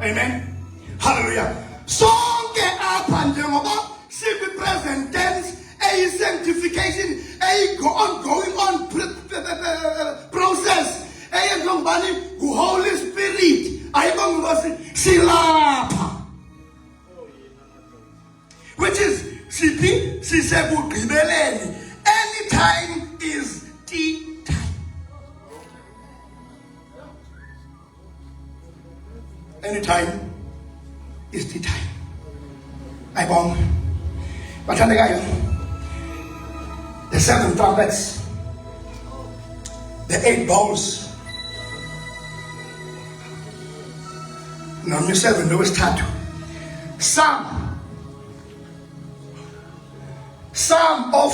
Speaker 3: Amen. Hallelujah. Sonke apha njengoba sibi present tense, a sanctification, a ongoing on process, a Holy Spirit. I silapa, which is any time is tea time. Any time is tea time. I bomb. But the 7 trumpets, the 8 bowls. Number 7, there was tattoo. Some of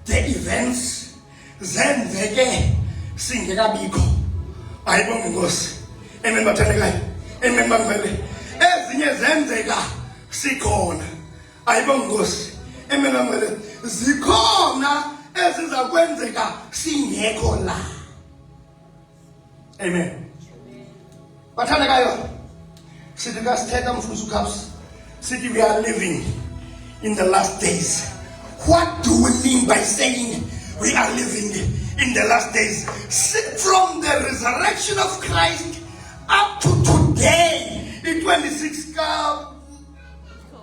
Speaker 3: the events zenzeke singekabikho. Ayibonga Nkosi. Amen bathandekayo. Amen bamvele. Ezinye zenzeka sikhona. Ayibonga Nkosi. Amen bamvele. Zikhona ezizakwenzeka singekho la. Amen. Bathandekayo. Sithi kasithetha mfundisi uKhaps. Sithi we are living in the last days. What do we mean by saying we are living in the last days? From the resurrection of Christ up to today, in 26th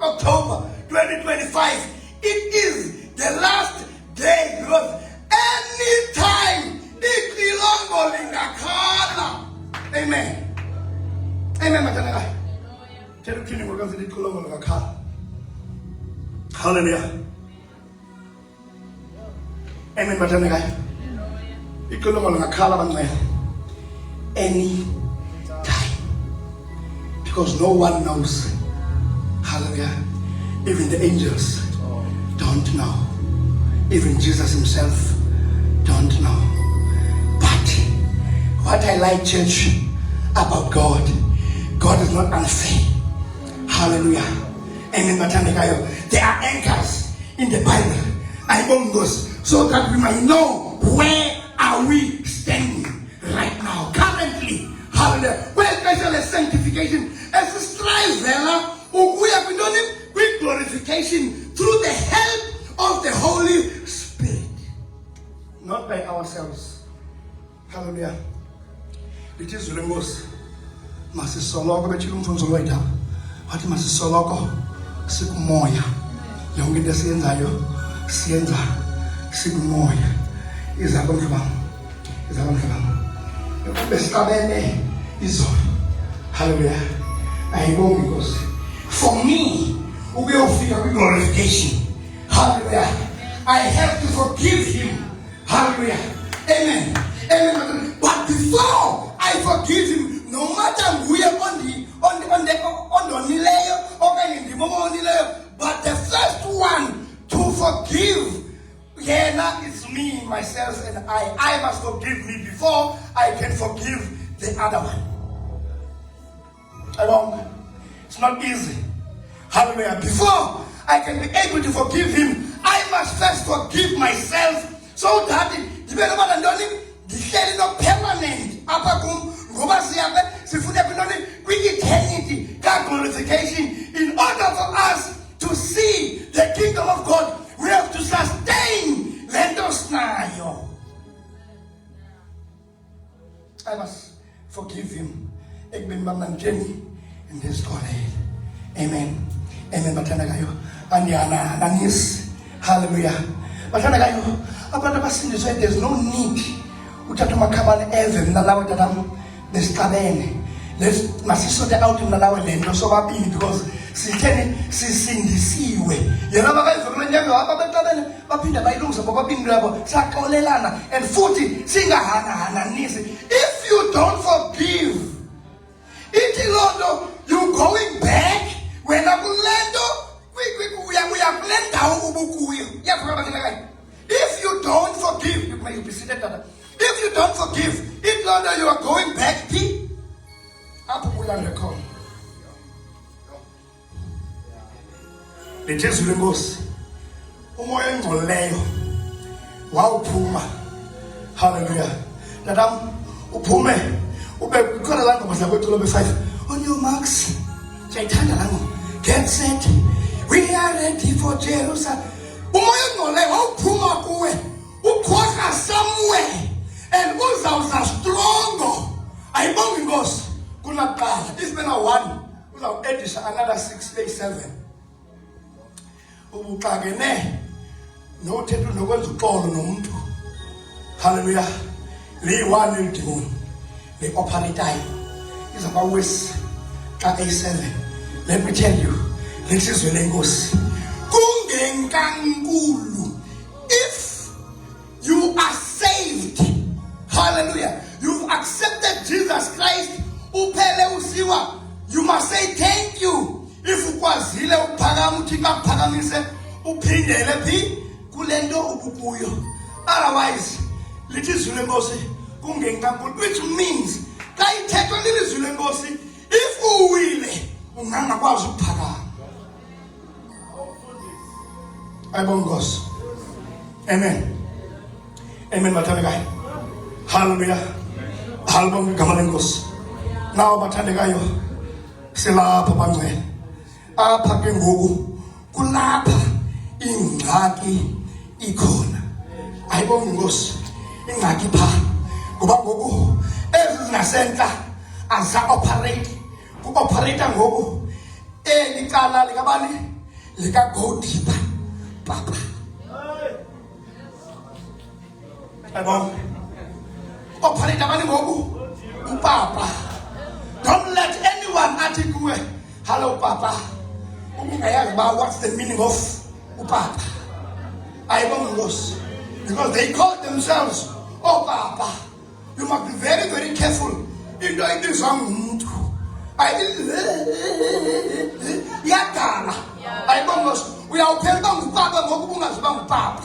Speaker 3: October 2025, it is the last day, because any time it belongs in the corner. Amen. likhuluma ngakhala. Hallelujah. Amen bathanda kayo. Ikhuluma ngakhala bangcwele. Any time. Because no one knows. Hallelujah. Even the angels don't know. Even Jesus himself don't know. But what I like, church, about God is not unfair. Hallelujah. Amen. There are anchors in the Bible. I own those so that we might know where are we standing right now, currently. Hallelujah. Where especially sanctification as a strive we have been done with glorification through the help of the Holy Spirit, not by ourselves. Hallelujah. It is Remos. Masisoloko bechilumfunzo lwethu. Wathi masisoloko sikumoya. Yonke into esiyenzayo siyenza sikumoya. Izabo mhlabam. Besabene izolo. Hallelujah. Ayibonge Nkosi. For me, ukuyofika kwi glorification. Hallelujah. I have to forgive him. Hallelujah. Amen. Amen. But before I forgive him, no matter who you but the first one to forgive, is me, myself, and I must forgive me before I can forgive the other one. It's not easy. Hallelujah. Before I can be able to forgive him, I must first forgive myself so that the permanent eternity glorification. In order for us to see the kingdom of God, we have to sustain Lendosnayo. I must forgive him. In this story. Amen. Amen. Batanagayo. Anyana nanis. Hallelujah. Batanagayo. Abantu abasindiswe, there's no need uthatha amakhabane eve nalawe tatam besixabene. Let's masisote out nalawe lento sobabili because sithene sisindisiwe. Yena bakayivukule njalo ababexabene baphinda bayilungisa bobabili labo saxolelana and futhi singahananisi. If you don't forgive, ithi lonto you going back when if you don't forgive, you may be seated. If you don't forgive, it lonto you are going back to up. Lejesu lenkosi umoya engcolileyo wawuphuma. Hallelujah. Tatam uphume ube khona la ngoma zakwethu lobe 5 on your marks. Jayithanda la ngoma. Get set. We are ready for Jerusalem. Umoya engcolileyo wawuphuma kuwe. Ukhosa somewhere and uzawuza strong. Ayibonge Nkosi kunaqala. It's been a 1. Uzawuedisha another 6 days 7. Ubuxakene nothethu nokwenza uxolo nomuntu. Hallelujah. Le-1 lidimoni le-operatayo izabawesi xa A7. Let me tell you, lesizwe lenkosi kungenkankulu. If you are saved, hallelujah, you've accepted Jesus Christ, uphele usiwa, you must say thank you. If ukwazile ukuphakama uthixo akuphakamise uphindele phi kulento ukukuyo. Otherwise lithi izwi lenkosi kungenkankulu, which means xa ithethwa lilizwi lenkosi, if uwile ungangakwazi ukuphakama. Ayibonge Nkosi. Amen. Amen bathandekayo. Hallelujah. Hallelujah igama lenkosi. Nawo bathandekayo silapha bangcwele. Apha ke ngoku kulapha ingxaki ikhona. Ayibonge Nkosi. Ingxaki pha ngoba ngoku ezi zingasentla aza-operate. Ku-operate ngoku licala likabani lika-Godiba Papa. Ayibonge. Operate abani ngoku uPapa. Don't let anyone athi kuwe, hello Papa. ukungayazi uba what's the meaning of upapa. Ayibonga Nkosi. Because they call themselves opapa. You must be very, very careful. Into ibizwa ngumuntu. Yadala. Ayibonga Nkosi. Uyawuphela uba ngupapa ngokuba ungazi uba ngupapa.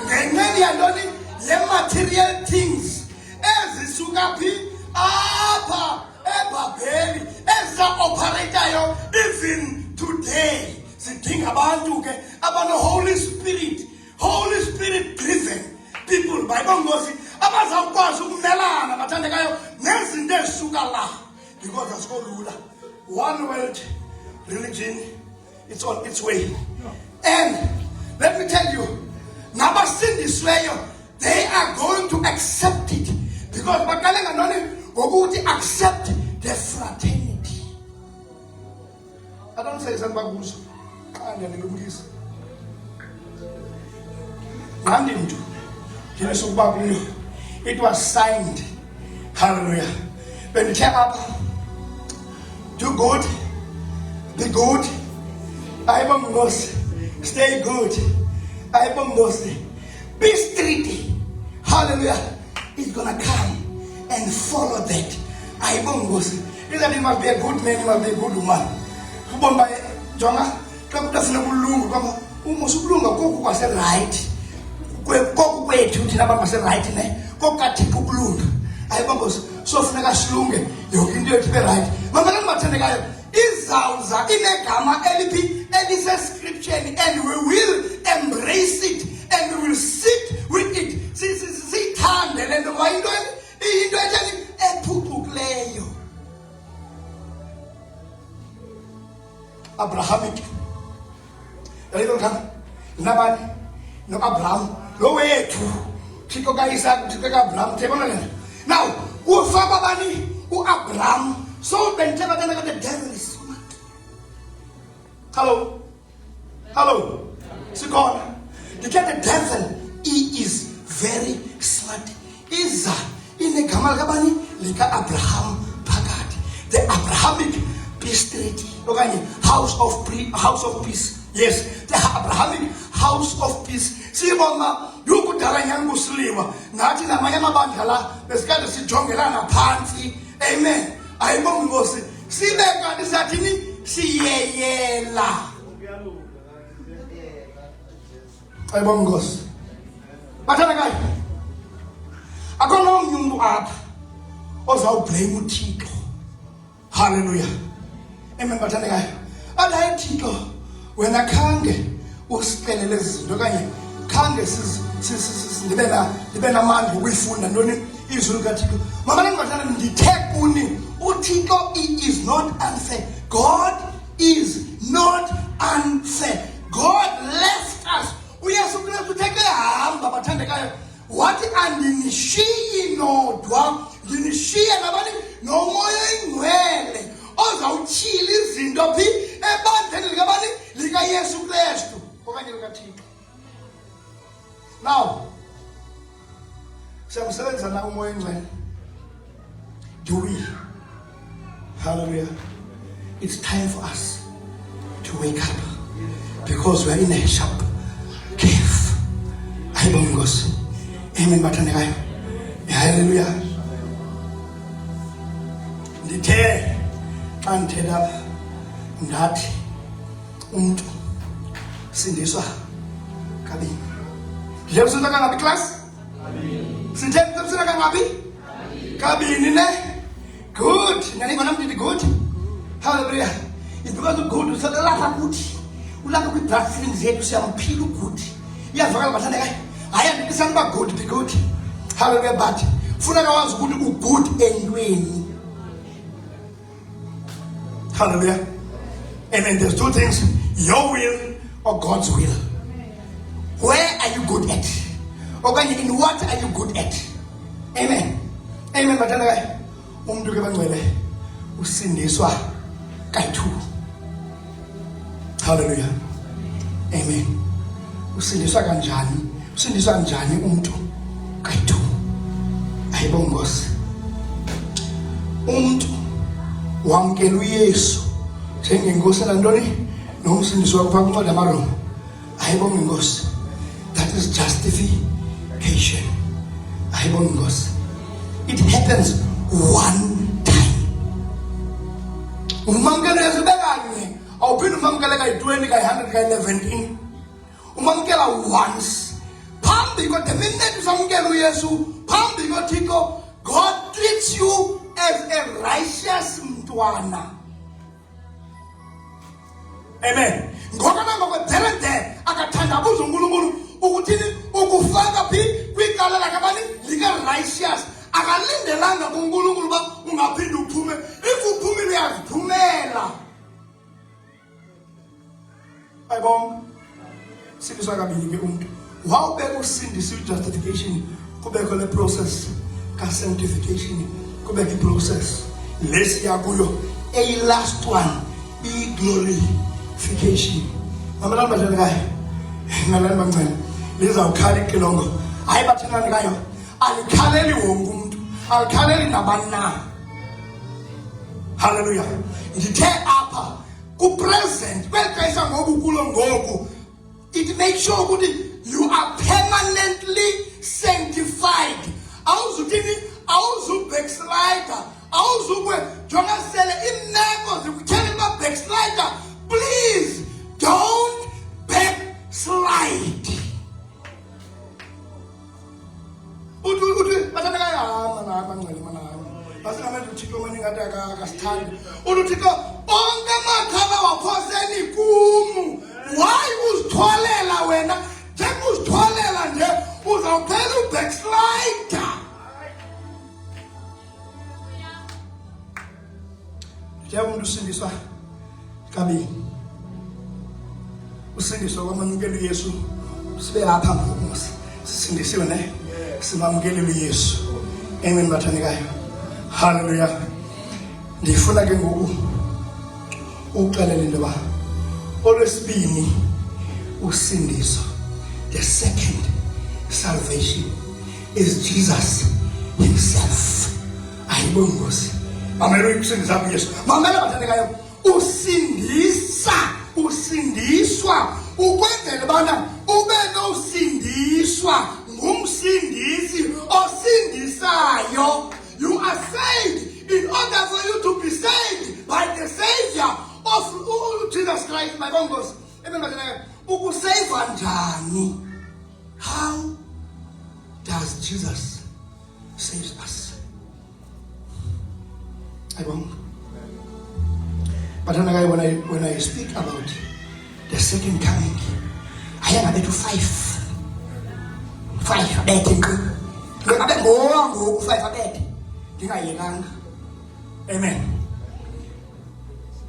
Speaker 3: Ngenxeni yantoni ye-material things ezisuka phi apha eBhabheli eza-operatayo even today. Sidinga abantu ke abano-Holy Spirit driven people. Bayibonga Nkosi abazawukwazi ukumelana bathandekayo nezinto ezisuka la, because asikolula. One world religion, it's on its way. And let me tell you, nabasindisweyo, they are going to accept it, because bakalenga noni ngokuthi accept the fraternity. I don't say something about this. It was signed. Hallelujah. When you check up, do good, be good. Stay good. Peace treaty. Hallelujah. It's gonna come and follow that. Either you must be a good man, you must be a good woman. Jonga, come to the Bulungu, come Umusubunga, go was a right. Go away to Tinaba right in there. Go cut Bulung. I was so Slunge, you can do it right. Mamma Matanega is Zauza in a gamma LP, and it's a scripture, and we will embrace it, and we will sit with it. Sit hand and the wine doing a pupucleo. Abrahamic. A little come. Nobody. No Abraham. No way to. Chico Isaac, Chico Abraham. Now, who Fabani, who Abraham, so then tell the devil is smart. Hello. So God, you get the devil, he is very smart. Is in the Kamalgabani, like Abraham Pagat, the Abrahamic peace treaty. House of peace. Yes, the Abrahamic house of peace. See, Mama, you could tell a young Muslim, not in a Mayama Bandala, there's got to see Jongelana Panty. Amen. I won't go see. See that God is at me? See, yeah, la. I won't go. But I don't know you up. Also, blame Tito. Hallelujah. Amen. But I like Tito. When I can't uspele lezi ndokanye khange sibena manje ukuyifunda ntoni izwi likaThixo. Mama ngibathanda ndithe kuni uThixo is not unfair. God is not unfair. God left us. Uyesu Kristu uthe hamba bathandekayo wathi andinishiyi nodwa ndinishiye nabani nomoya ingcwele ozawutshila izinto phi ebandleni likabani likaYesu Kristu okanye likaThixo. Now siyamsebenza na umoya ingcwele. Do we? Hallelujah. It's time for us to wake up, because we are in a sharp cave. Ayibonga Nkosi. Amen bathandekayo. Hallelujah. Ndithe xa ndithetha ngathi umuntu sindiswa kabini. Ndiyabusela kangabi class? Sindiyabusela kangabi? Kabini ne? Good. Nganibona mntu good? Hallelujah. It's because of good usalapha kuthi. Ulapha kwi-blood feelings zethu siyamphila ugood. Iyavakala bathandekayo. Hayi andibisani uba good be good. Hallelujah. But funeka wazi ukuthi ugood entweni. Hallelujah. Amen. There's two things: your will or God's will. Where are you good at? Okay, in what are you good at? Amen. Amen. Bathandekayo. Umuntu ke bangcwele usindiswa kayi-2. Hallelujah. Amen. Usindiswa kanjani? Usindiswa kanjani umuntu kayi-2? Ayibonga Nkosi. Umuntu wamkela uYesu njengenkosi nantoni nomsindisi wakho phaa kwincwadi yamaRoma. Ayibonge inkosi. That is justification. Ayibonge inkosi. It happens one time. Umamkela Yesu bekanye awuphinde umamkele kayi-20 kayi-100 kayi-17. Umamkela once. Phambi ko the minute usamkela uYesu phambi koThixo, God treats you as a righteous mntwana. Amen. Ngoba nangokwedele de akathandabuza uNkulunkulu ukuthini ukufaka phi kwicala lakabani lika-righteous. Akalindelanga kuNkulunkulu uba ungaphinde uphume. If uphumile uyaziphumela. Ayibonga. Sindiswa kabini ke umuntu. Wawubeka usindisa i-justification kubekho le process ka-sanctification kubekho i-process lesiya kuyo last one i-glorification. Mamelani bathandekayo, ngalani bancane lizawukhala ixilongo. Hayi bathandekayo, alikhaleli wonke umuntu, alikhaleli nabani na. Hallelujah. Ndithe apha ku-present kwexesha ngoku kulo ngoku, it makes sure ukuthi you are permanently sanctified. Awuzuthini, awuzu-backslider, awuzukwe jonga sele imeko zikuthela uba backslider. Please don't backslide. Uthi bathandekayo manqele manami basingamenza uThixo manje ngathi akasithandi. Uthixo onke amakhaba waphoseni kumu. Why uzithwalela wena? Njengoba uzithwalela nje uzawuphela ubackslider. Njengoba umuntu usindiswa kabini, usindiswa kwamamkela uYesu, sibe lapha ngomusa sisindisiwe ne simamkele uYesu. Amen bathandekayo. Hallelujah. Ndifuna ke ngoku uxelele into yoba olwesibini usindiso, the second salvation, is Jesus himself. Ayibonge Nkosi. Mamela ukusindisa apha uYesu. Mamela bathandekayo, usindiswa ukwenzela ubana ube nosindiswa ngumsindisi osindisayo. You are saved in order for you to be saved by the Savior of Jesus Christ. My bongos. Ukusave njani? How does Jesus save us? I won't. But when I speak about the second coming, I am about to five amen.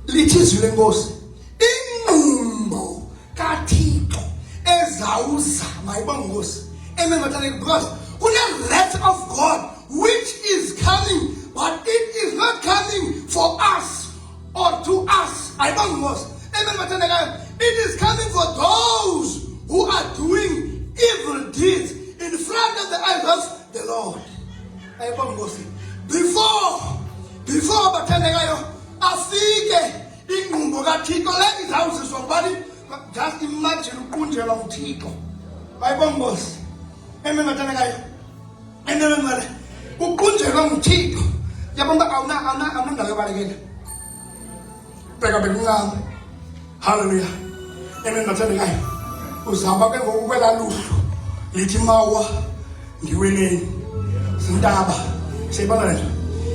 Speaker 3: Lithizwe lenkosi inqumbo kaThixo ezawuza mayibonge Nkosi. Amen bathandekayo, because kune wrath of God which is coming, but it is not coming for us or to us. Ayibonge Nkosi. Amen bathandekayo, it is coming for those who are doing evil deeds in front of the eyes of the Lord. Ayibonge Nkosi. Before bathandekayo afike inqumbo kaThixo le izawuziswa ngubani? Just imagine ukunjelwa uThixo. Ayibonge Nkosi. Amen bathandekayo. Amen manje. Ukunjelwa uThixo. Yabona awunandawo yobalekela. Bheka bekuncane. Hallelujah. Amen bathandekayo. Uzaba ke ngokukwela luhlu. Lithi mawa ndiweleni. Zintaba. Siyibona nje.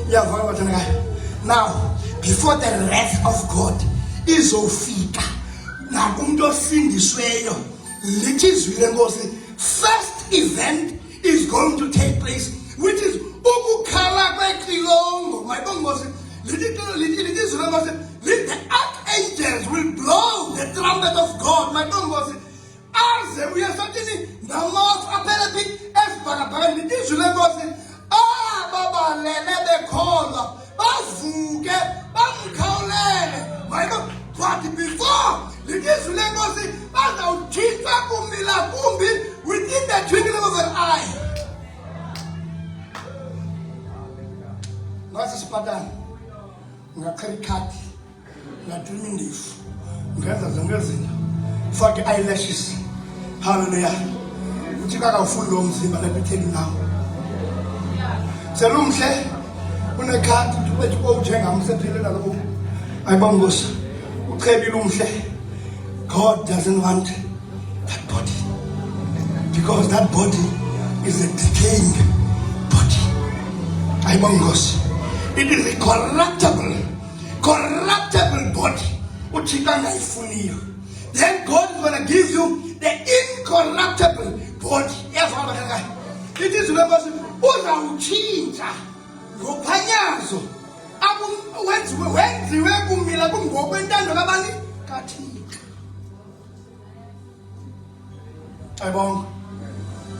Speaker 3: Iyavaka bathandekayo. Now, before the wrath of God izofika nakumuntu osindisweyo, lithizwe lenkosi, first event is going to take place, which is ukukhala kwexilongo. Mayibonge Nkosi. Lithizwe lenkosi, the archangels will blow the trumpet of God. Mayibonge Nkosi. Aze uyasathini namazwi aphele phi esibhakabhakeni. Lithizwe lenkosi, babalele bekholwa bavuke bamkhawulele. Mayibonge. But before lithizwe lenkosi bazawuthixwa kumila kumbi within the twinkling of an eye. Ngasi sipatana ngaqhela ikhadi ngaduma indifu ungenza zonke izinto fake eyelashes hallelujah uthi kakawufuni lo mzimba let me tell you now selumhle unekhadi uthi njengamsephelela lokho ayibona Nkosi uchebile umhle God doesn't want that body because that body is a decaying body ayibona Nkosi it is a corruptible body uthi kangayifuniyo then God is going to give you the incorruptible body yes it is remember uzawutshintsha ngophanyazo wenziwe kumila kungokwentando kabani kaThixo ayibonga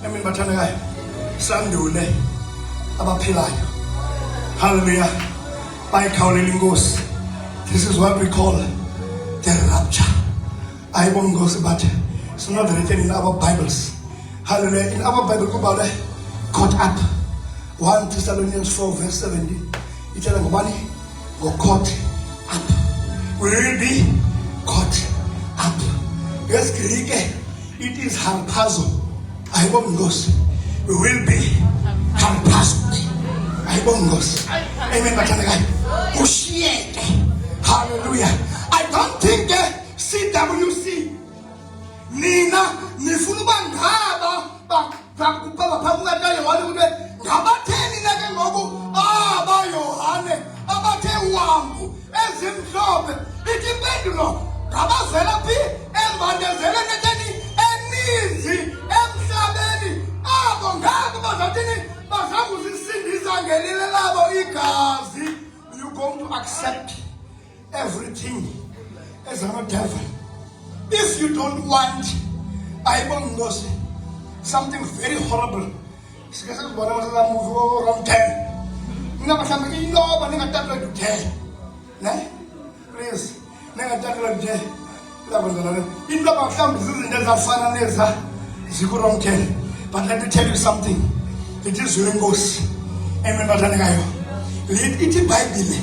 Speaker 3: emini bathandekayo sandule abaphilayo hallelujah bayikhawulela inkosi this is what we call the rapture ayibonga Nkosi but it's not written in our Bibles hallelujah in our Bible about caught up 1 Thessalonians 4 verse 17 itela ngobani go caught up we will be caught up yes Greek it is harpazo ayibonga Nkosi we will be harpazo ayibonga Nkosi amen bathandekayo ushiyeke hallelujah I don't think CWC nina nifuna ubangaba bakuphakathi wale ukuthi ngabatheni nake ngoku abayohane abathe uhambo ezimhlophe ithi impendulo ngabazela phi embandezele netheni eninzi emhlabeni abo ngabo bazathini bazakuzisindisa ngelile labo igazi you going to accept everything as a devil if you don't want ayibona Nkosi something very horrible sikase kubona mase movie around 10 ngabahlambe inoba ningatatla to 10 ne please ningatatla to 10 labandala inoba mhlambe izinto ezafana neza ziku around 10 but let me tell you something it is Nkosi amen bathandekayo ithi iBhayibhile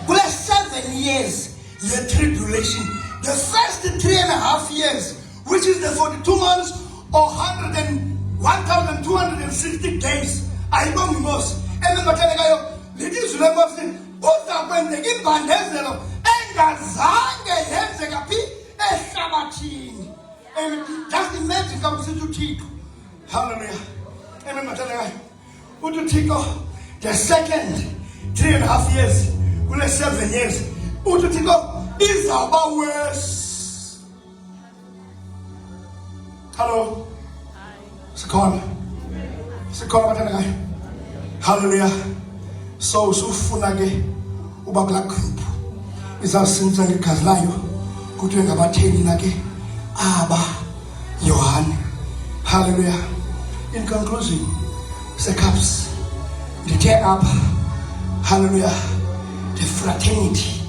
Speaker 3: kule 7 years the tribulation the first 3.5 years which is the 42 months or 1,260 days ayibonga Nkosi emebathelekayo lelizwi lenkosi uzakwenzeka imbandezelo engazange yenzeka phi ehlabathini and just imagine ka usithi uThixo hallelujah emebathelekayo uthi uThixo the second 3.5 years kule 7 years uthi uThixo izawuba worse hello sikhona bathandekayo hallelujah so usufuna ke uba kula group izawusinza ngegazi layo kuthiwe ngabatheni na ke aba Yohane hallelujah in conclusion secaps ndithe apha hallelujah the fraternity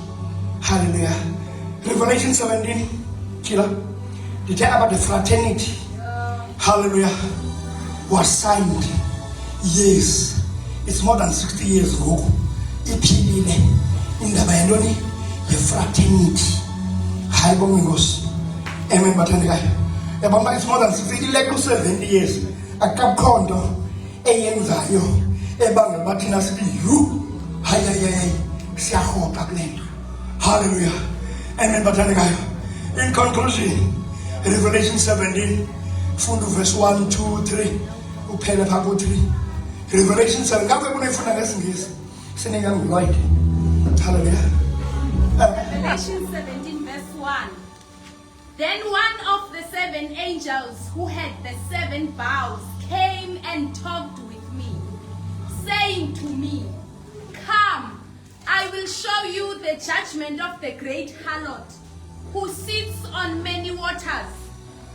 Speaker 3: hallelujah Revelation 17 kila ndithe apha the fraternity hallelujah was signed yes it's more than 60 years ngoku iphilile indaba yantoni ye-fraternity hayibonga Nkosi amen bathandekayo yabona it's more than 60 ileke 70 years akakho nto eyenzayo ebangela bathina sithi yu hayi siyahopa kule nto hallelujah amen bathandekayo in conclusion Revelation 17 funda verse 1 2 3 uphele pha ku 3 Revelation 7 ngabe kunefunda ngesingisi sinengangulwayide hallelujah
Speaker 5: Revelation 17 verse 1. Then one of the 7 angels who had the 7 bowls came and talked with me, saying to me, "Come, I will show you the judgment of the great harlot, who sits on many waters,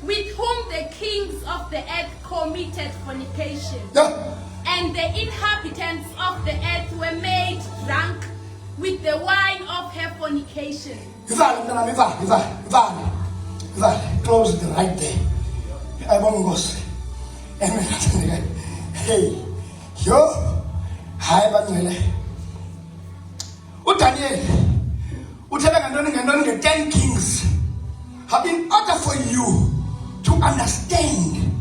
Speaker 5: with whom the kings of the earth committed fornication. And the inhabitants of the earth were made drunk with the wine of her fornication."
Speaker 3: Close it right there. I won't go. Amen. Hey, yo, hi, Banele. Daniel, Uthetha ngantoni ngantoni nge-10 kings. In order for you to understand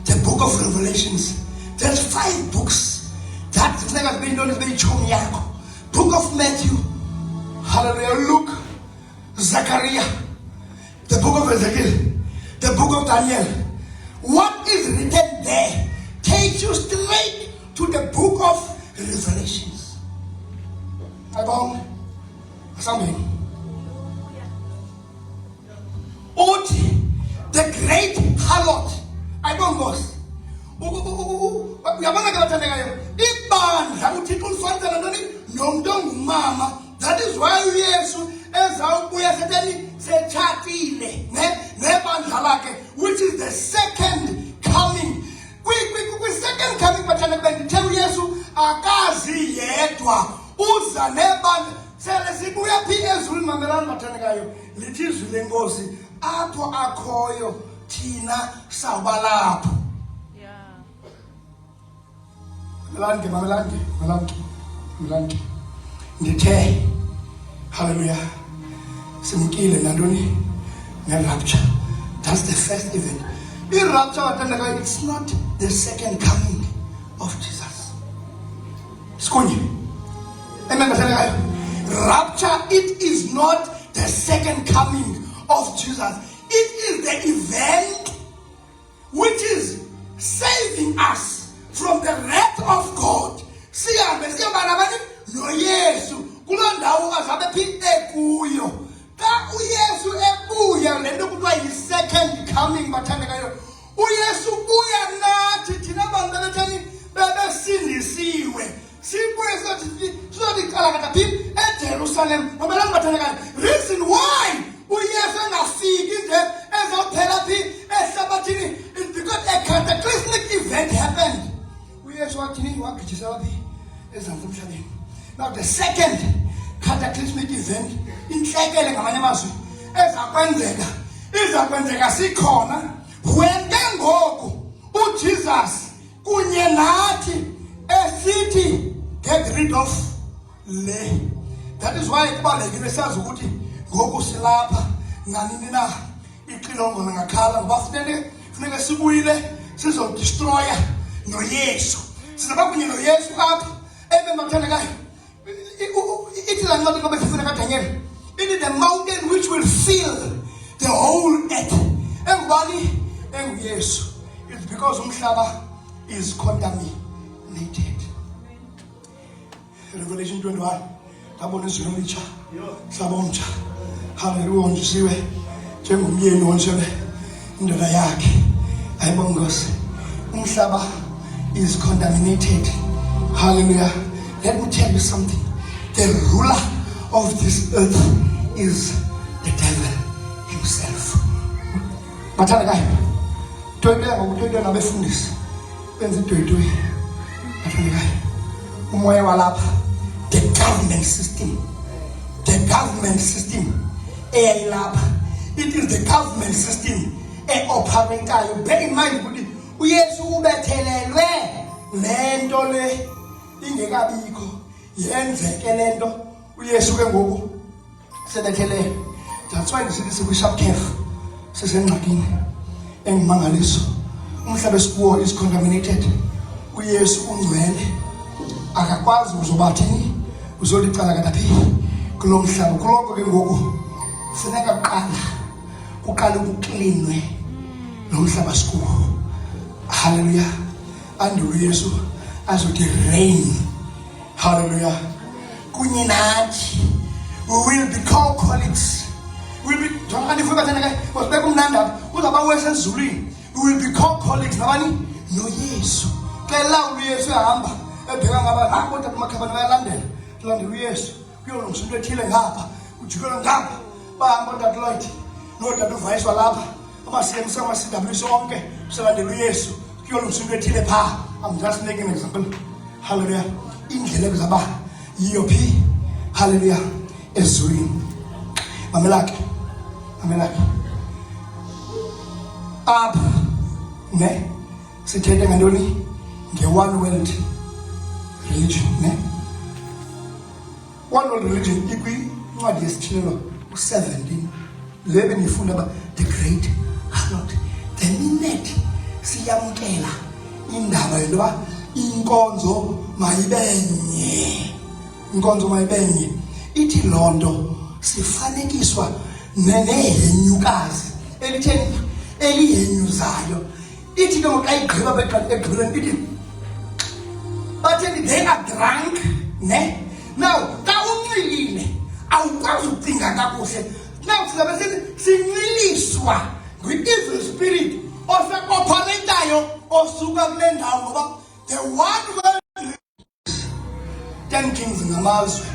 Speaker 3: the book of Revelations, there's 5 books that funeka zibe yintoni zibe yitshomi yakho. Book of Matthew, hallelujah, Luke, Zechariah, the book of Ezekiel, the book of Daniel. What is written there takes you straight to the book of Revelations. Abong, something. The great harlot. Abong boss. Uyabona ke bathandekayo, ibandla uThixo ulifanele ntoni nomntu ongumama. That is why uYesu ezawubuya setheni setshatile nebandla lakhe, which is the second coming. Kwi-second coming bathandekayo bendithe uYesu akazi yedwa, uza nebandla. Sele sibuya phi ezulwini mamelani bathandekayo, lithi izwi lenkosi apho akhoyo thina sawubalapho. Mamelani. Ndithe, hallelujah, simkile nantoni ne-rapture. That's the first event. I-rapture, it's not the second coming of Jesus. Skunye. Amen. Rapture, it is not the second coming of Jesus. It is the event which is saving us from the wrath of God. No Yesu kuloo ndawo azabe phi ekuyo. Xa uYesu ebuya le nto kuthiwa yi-second coming bathandekayo, uYesu ubuya nathi thina bantu bebetheni bebesindisiwe. Sibuye sizothi qalakatha phi eJerusalem. Mamelani bathandekayo, reason why uYesu engafiki nje ezawuphela phi ehlabathini is because a cataclysmic event happened. uYesu wathini wagijisela phi ezantsi emhlabeni. Now the second cataclysmic event, intlekele ngamanye amazwi, izakwenzeka sikhona when ke ngoku uJesus kunye nathi esithi get rid of le. That is why kubalekile sazi ukuthi ngoku silapha nanini na ixilongo ngakhala ngoba funeke sibuyile sizodestroya noYesu. Sizaba kunye noYesu apha bathandekayo. It is not going to be Daniel. It is the mountain which will fill the whole earth. And yes, it's because Umhlaba is contaminated. Revelation 21. Hallelujah. Onjisiwe njengomyeni onjele indoda yakhe. Ayibongos. Umhlaba is contaminated. Hallelujah. Let me tell you something. The ruler of this earth is the devil himself. Bathandekayo, toyibeka nabefundisi benza itoyitoyi. Bathandekayo, umoya walapha, the government system eyayilapha, it is the government system eoperateayo. Bear in mind ukuthi uYesu ubethelelwe lento le ingekabikho. Yenzeke lento uYesu ke ngoku sebethele. That's why sithi bishop careful sisengxakini engimangaliso. Umhlaba esikuwo is contaminated. uYesu ungcwele akakwazi uzobathini uzolicala kadaphi kulo mhlaba. Kuloko ke ngoku funeka uqala ukuklinwe lo mhlaba esikuwo. Hallelujah. And uYesu azothi reign. Hallelujah. Kunye nathi. We will be called colleagues. We will be we will be called colleagues. Nabani? No Yesu. Kela uYesu ahamba ebheka ngaba ha kodwa kumakhabani bayalandela. Landela uYesu. Kuyolungisa into ethile ngapha. Ujikela ngapha. Bahamba uDad Lloyd. No Dad uVice walapha. Ama-CMC ama-CW sonke silandela uYesu. Kuyolungisa into ethile pha. I'm just making an example. Hallelujah. Indlela ekuzaba yiyo phi. Hallelujah. Ezulwini. Mamelake. Apha ne sithethe ngantoni nge-one world religion ne. One world religion Incwadi yesithelo 17 le benifunda ba the great harlot. The minute siyamkela indaba yoba inkonzo mayibenye, ithi londo sifanekiswa nehenyukazi elitheni elihenyuzayo. Ithi lo xa igqiba begqibeleni ithi batheni they are drunk, ne? Now xa unxilile awukwazi ukucinga kakuhle. Now sizabe sinxiliswa ngu-evil spirit oseoperateayo osuka kule ndawo ngoba the one world 10 kings ngamazwe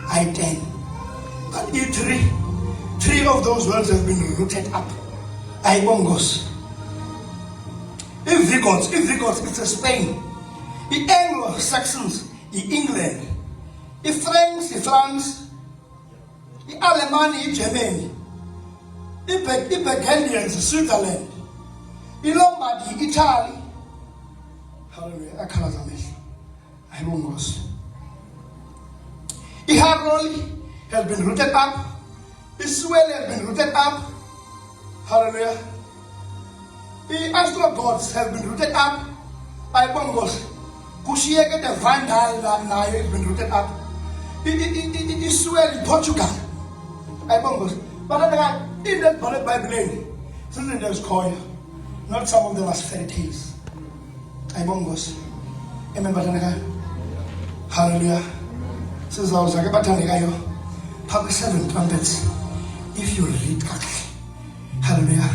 Speaker 3: ayi-10, but three of those worlds have been rooted up. Ayibongosi. I-Visigoths, it's a Spain. I-Anglo-Saxons, i-England. I-Franks, i-France. I-Alemani, i-Germany. I-Burgundians, i-Switzerland. I-Lombardy, i-Italy. Hallelujah. Akhalaza amehlo. Ayibongosi. I-Haroli has been rooted up. I-Swele has been rooted up. Hallelujah. The Ostrogoths have been rooted up. Ayibongosi. Kushiyeke the Vandal nayo has been rooted up. I-Swele, Portugal. Ayibongosi. But in that Bible, some of them is called, not some of them as fairy tales. Ayibongosi. Amen. Hallelujah. Sizawuza ke bathandekayo phambi 7 trumpets. If you read kakuhle. Hallelujah.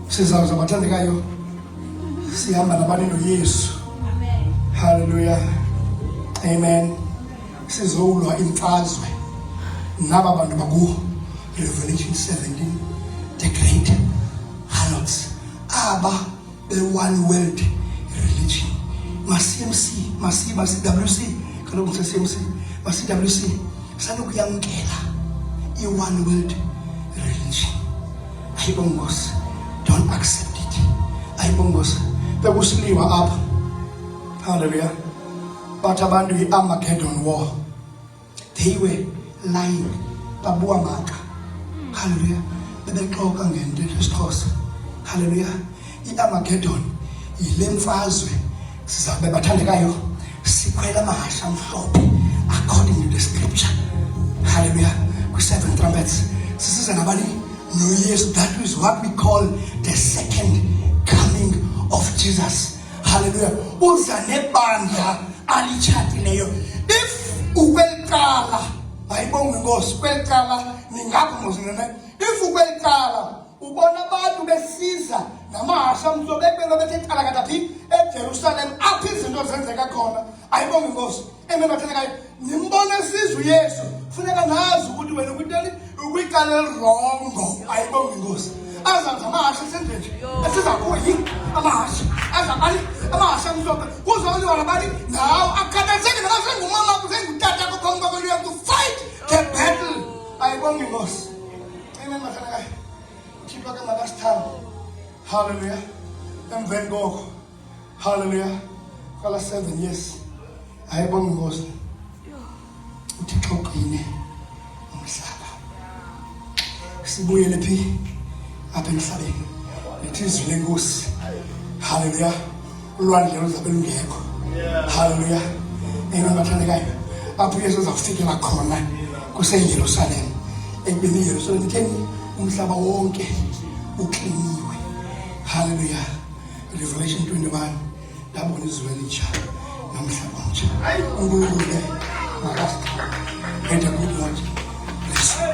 Speaker 3: Sizawuza bathandekayo sihamba nabani noYesu.
Speaker 5: Amen.
Speaker 3: Hallelujah. Amen. Sizowulwa imfazwe naba bantu baku Revelation 17, the great harlots, aba the one world religion. Ma-CMC, ma-CWC, kaloku se-CMC, ma-CWC, sanukuyamkela i-one world religion. Ayibongosi, don't accept it. Ayibongosi, bekusiliwa apha. Hallelujah. But abantu i-Armageddon war, they were lying, babuwa maka. Hallelujah. Bebexoka ngento yesiXhosa. Hallelujah. I-Armageddon yile mfazwe sizabe bathandekayo sikhwela amahashe amhlophe according to the scripture. Hallelujah. Kwi-7 trumpets sisiza nabani noYesu. That is what we call the second coming of Jesus. Hallelujah. Uza nebandla alitshatileyo. If ukweliqala ayibonge Nkosi, kweliqala ningaphi mozinene. If ukweliqala ubona abantu besiza namahashe amhlophe bethe qalakataphi eJerusalem apho izinto zenzeka khona. Ayibonge Nkosi. Emembathelekayo nimbone sizwe uYesu. Funeka nazi ukuthi wena ukwintoni ukwiqala elirongo. Ayibonge Nkosi. Azanza amahashe sendlela esiza kuyi amahashe azabani amahashe amhlophe kuzoliwa labani nawo akhathazeki nabasengumama kusengutata kuphambi kwabo. You have to fight the battle. Ayibonge Nkosi. Emembathelekayo Thixo ke makasithande. Hallelujah. Emveni koko. Hallelujah. Kala 7 years. Ayibonge Nkosi. Uthixo uqine umhlaba. Sibuyele phi apha emhlabeni. Lithi izwi lenkosi. Hallelujah. Ulwandle luzabe lungekho. Hallelujah. Bathandekayo apho uYesu uzakufikela khona kuseYerusalem. Ekubeni iYerusalem itheni umhlaba wonke ukliniwe. Hallelujah. Revelation 21 ndabona izwi elitsha nomhlaba omtsha. uNkulunkulu ke makasithande. And the good Lord bless you.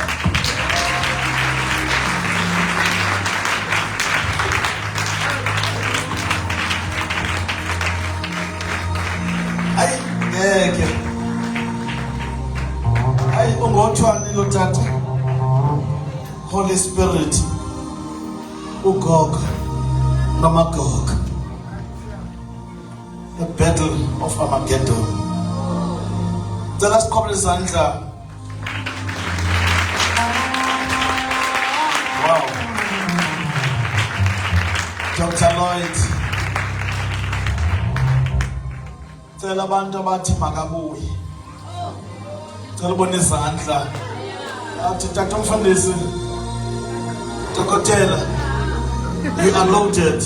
Speaker 1: Ayi ungothwani lo tata. Holy Spirit, uGog noMagog, the battle of Armageddon. Cela siqhobele izandla. Wow. Dr. Lloyd, cela abantu abathi makabuye. Sicela ubone izandla. Athi Tata Mfundisi, Dokotela, you are loaded.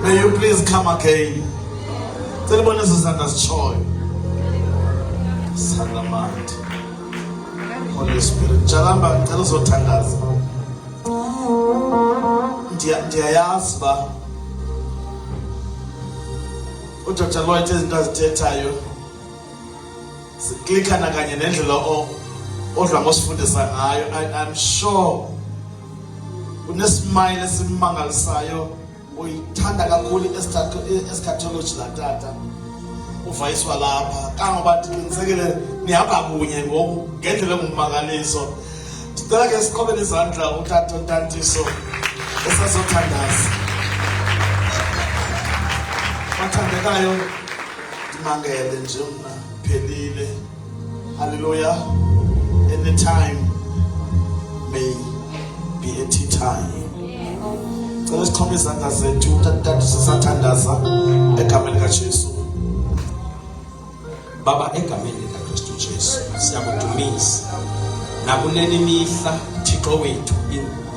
Speaker 1: May you please come again. Sicela ubone izandla zitshoyo. Salamand. Holy Spirit, jalamba ngicela uzothandaza. Ndiyayazi ba uDr. Lloyd izinto azithethayo siklikana kanye nendlela odla ngosifundisa ngayo. I'm sure unesmile esimangalisayo, uyithanda kakhulu eschatology la tata uvayiswa lapha kangoba qinisekile nihamba kunye ngoku ngendlela engumangaliso. Ndicela ke siqhobele izandla utata uNtantiso esazothandaza. Bathandekayo ndimangele nje mna phelile. Hallelujah. Anytime may be a tea time. Cela siqhobele izandla zethu utata sisathandaza egameni likaJesu.
Speaker 6: Baba, egameni likaKristu Jesu siyakudumisa nakuleli mihla Thixo wethu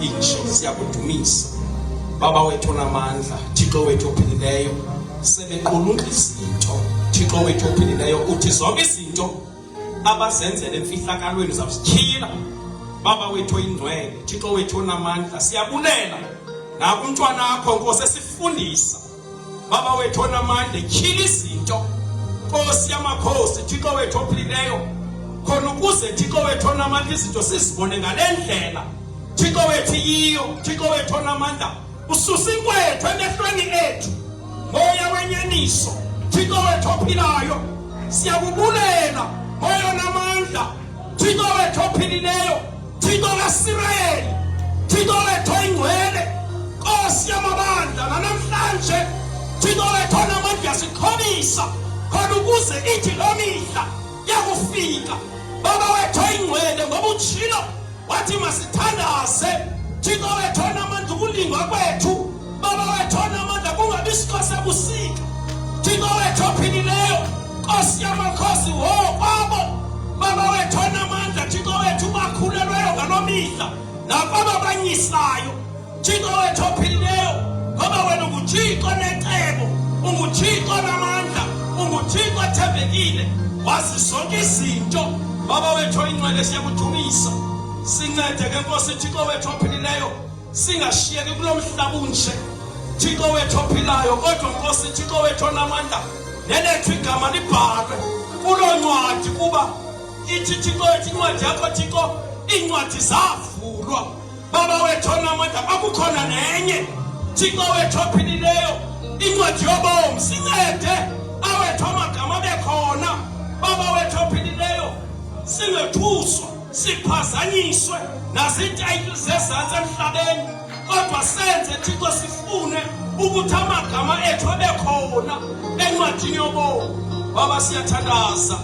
Speaker 6: inje siyakudumisa. Baba wethu onamandla, Thixo wethu ophilileyo, sebequlunqa izinto. Thixo wethu ophilileyo uthi zonke izinto abazenzele emfihlakalweni zazityhila. Baba wethu oyingcwele, Thixo wethu onamandla, siyabulela nakumntwana wakho Nkosi esifundisa. Baba wethu onamandla, tyhila izinto Nkosi yamakhosi, Thixo wethu ophilileyo, khona ukuze Thixo wethu onamandla izinto sizibone ngalendlela Thixo wethu yiyo. Thixo wethu onamandla, ususa inkwethu emehlweni ethu, moya wenyaniso Thixo wethu ophilayo, siyakubulela moya onamandla Thixo wethu ophilileyo, Thixo kaSirayeli, Thixo wethu oyingcwele, Nkosi yamabandla. Namhlanje Thixo wethu onamandla yasikhobisa khona ukuze ithi lo mihla yakufika. Baba wethu oyingcwele, ngoba utshilo wathi masithandaze Thixo wethu onamandla ukulingwa kwethu. Baba wethu onamandla kungabi sikhosi ebusika Thixo wethu ophilileyo, Nkosi yamakhosi wokwabo. Baba wethu onamandla, Thixo wethu bakhulelweyo ngalo mihla nababanyisayo Thixo wethu ophilileyo, ngoba wena unguThixo necebo, unguThixo namandla, unguThixo othembekile, wazi zonke izinto. Baba wethu oyingcwele siyakudumisa. Sincede ke Nkosi Thixo wethu ophilileyo, singashiyeki kulo mhlaba unje Thixo wethu ophilayo, kodwa Nkosi Thixo wethu onamandla, nelethu igama libhalwe kulo ncwadi, kuba ithi Thixo wethu incwadi yakho Thixo, iincwadi zavulwa. Baba wethu onamandla, akukhona nenye Thixo wethu ophilileyo, incwadi yobomi. Sincede awethu amagama bekhona. Baba wethu ophilileyo, singethuswa siphazanyiswe nazintayitile zezantsi emhlabeni, kodwa senze Thixo sifune ukuthi amagama ethu abekhona encwadini yobomi. Baba siyathandaza,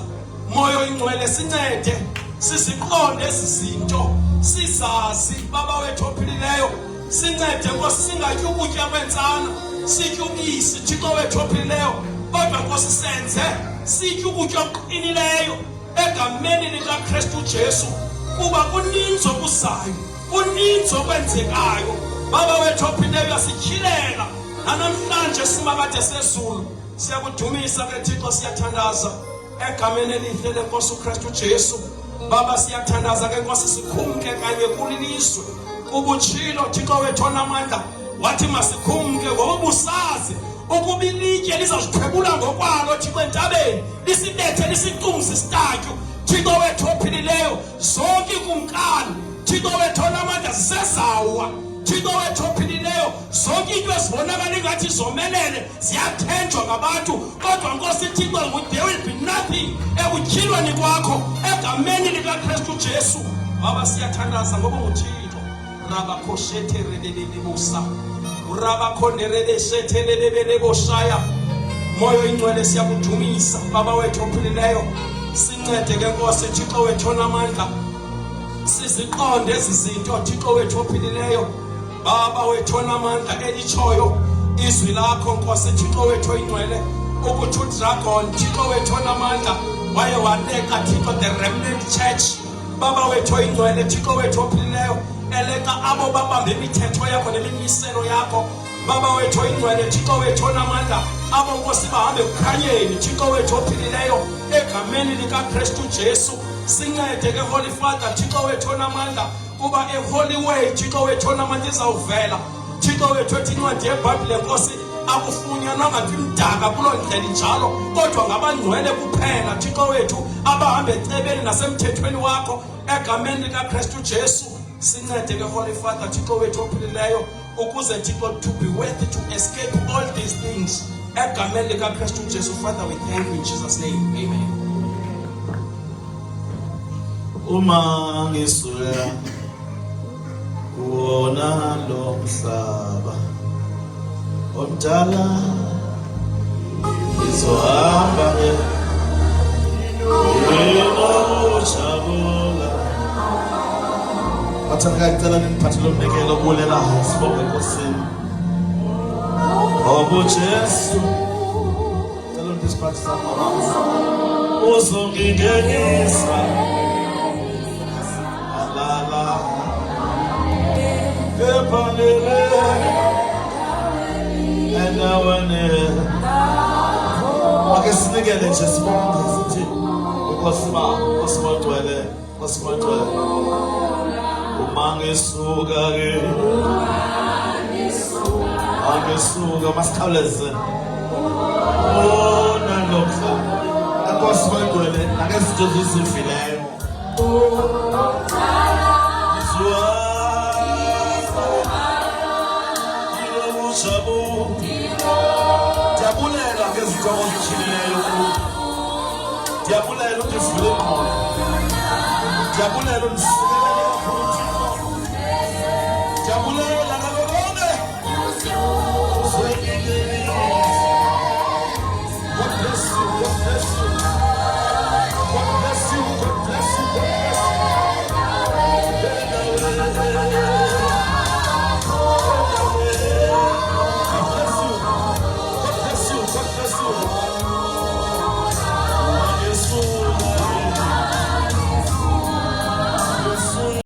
Speaker 6: moya oyingcwele sincede siziqonde ezi zinto, sizazi. Baba wethu ophilileyo, sincede Nkosi singatyi ukutya kwentsana, sitye ubisi Thixo wethu ophilileyo, kodwa Nkosi senze sitye ukutya okuqinileyo egameni likaKristu Jesu, kuba kuninzi okuzayo, kuninzi okwenzekayo. Baba wethu ophilileyo, uyasityhilela nanamhlanje simakade sezulu. Siyakudumisa ke Thixo, siyathandaza egameni elihle lenkosi uKristu Jesu. Baba siyathandaza ke Nkosi, sikhumke kanye kulilizwe ubutshilo Thixo wethu onamandla, wathi masikhumke ngoba ubusazi ukuba ilitye lizawuziqhebula ngokwalo Thixo entabeni, lisibethe lisiqumze isitatyu Thixo wethu ophilileyo. Zonke ikumkani Thixo wethu onamandla zisezawa Thixo wethu ophilileyo, zonke into ezibonakala ingathi zomelele ziyathenjwa ngabantu, kodwa Nkosi Thixo, there will be nothing ekutyhilweni kwakho egameni likaKristu Jesu. Baba siyathandaza ngoba unguThixo. Rabakosheterebebusa, Rabakonderebesheterebebosaya. Moyo ingcwele siyakudumisa Baba wethu ophilileyo, sincede ke Nkosi Thixo wethu onamandla, siziqonde ezi zinto Thixo wethu ophilileyo. Baba wethu onamandla, elitshoyo izwi lakho Nkosi Thixo wethu oyingcwele, ukuthi uDragon Thixo wethu onamandla waye wanika Thixo the remnant church. Baba wethu oyingcwele, Thixo wethu ophilileyo, eleka abo babambe imithetho yakho nemimiselo yakho. Baba wethu oyingcwele, Thixo wethu onamandla, abo nkosi bahambe kukhanyeni, Thixo wethu ophilileyo, egameni likaKristu Jesu. Sincede ke Holy Father, Thixo wethu onamandla, kuba eholy way, Thixo wethu onamandla izawuvela. Thixo wethu ethi incwadi yeBhayibhile Nkosi, akufunyanwanga kwimdaka kuloo ndlela njalo, kodwa ngabangcwele kuphela, Thixo wethu, abahamba ecebeni nasemthethweni wakho, egameni likaKristu Jesu. Sincede ke Holy Father, Thixo wethu ophilileyo, ukuze Thixo to be worthy to escape all these things, egameni likaKristu Jesu. Father, we thank you in Jesus' name. Amen.
Speaker 1: Uma ngisuka kuwona lo mhlaba omdala, ngizohamba ngiyojabula. Bathanda ngicela niphathe lo mnikelo obulelayo, sibonge Nkosini. Obu Jesu, cela nisiphathe samama, uzongingenisa alala epanele endaweni. Ake sinikele nje sibonge sithi Nkosi Magcwele, Nkosi Magcwele. Uma ngisuka ke, angisuka masikhawuleze. Oh nalokho Nkosi Magcwele, ake izinto zizifileyo. Diabulela ngezinto ozithinileyo. Diabulela undivule ingqondo. Diabulela undisekelele futhi.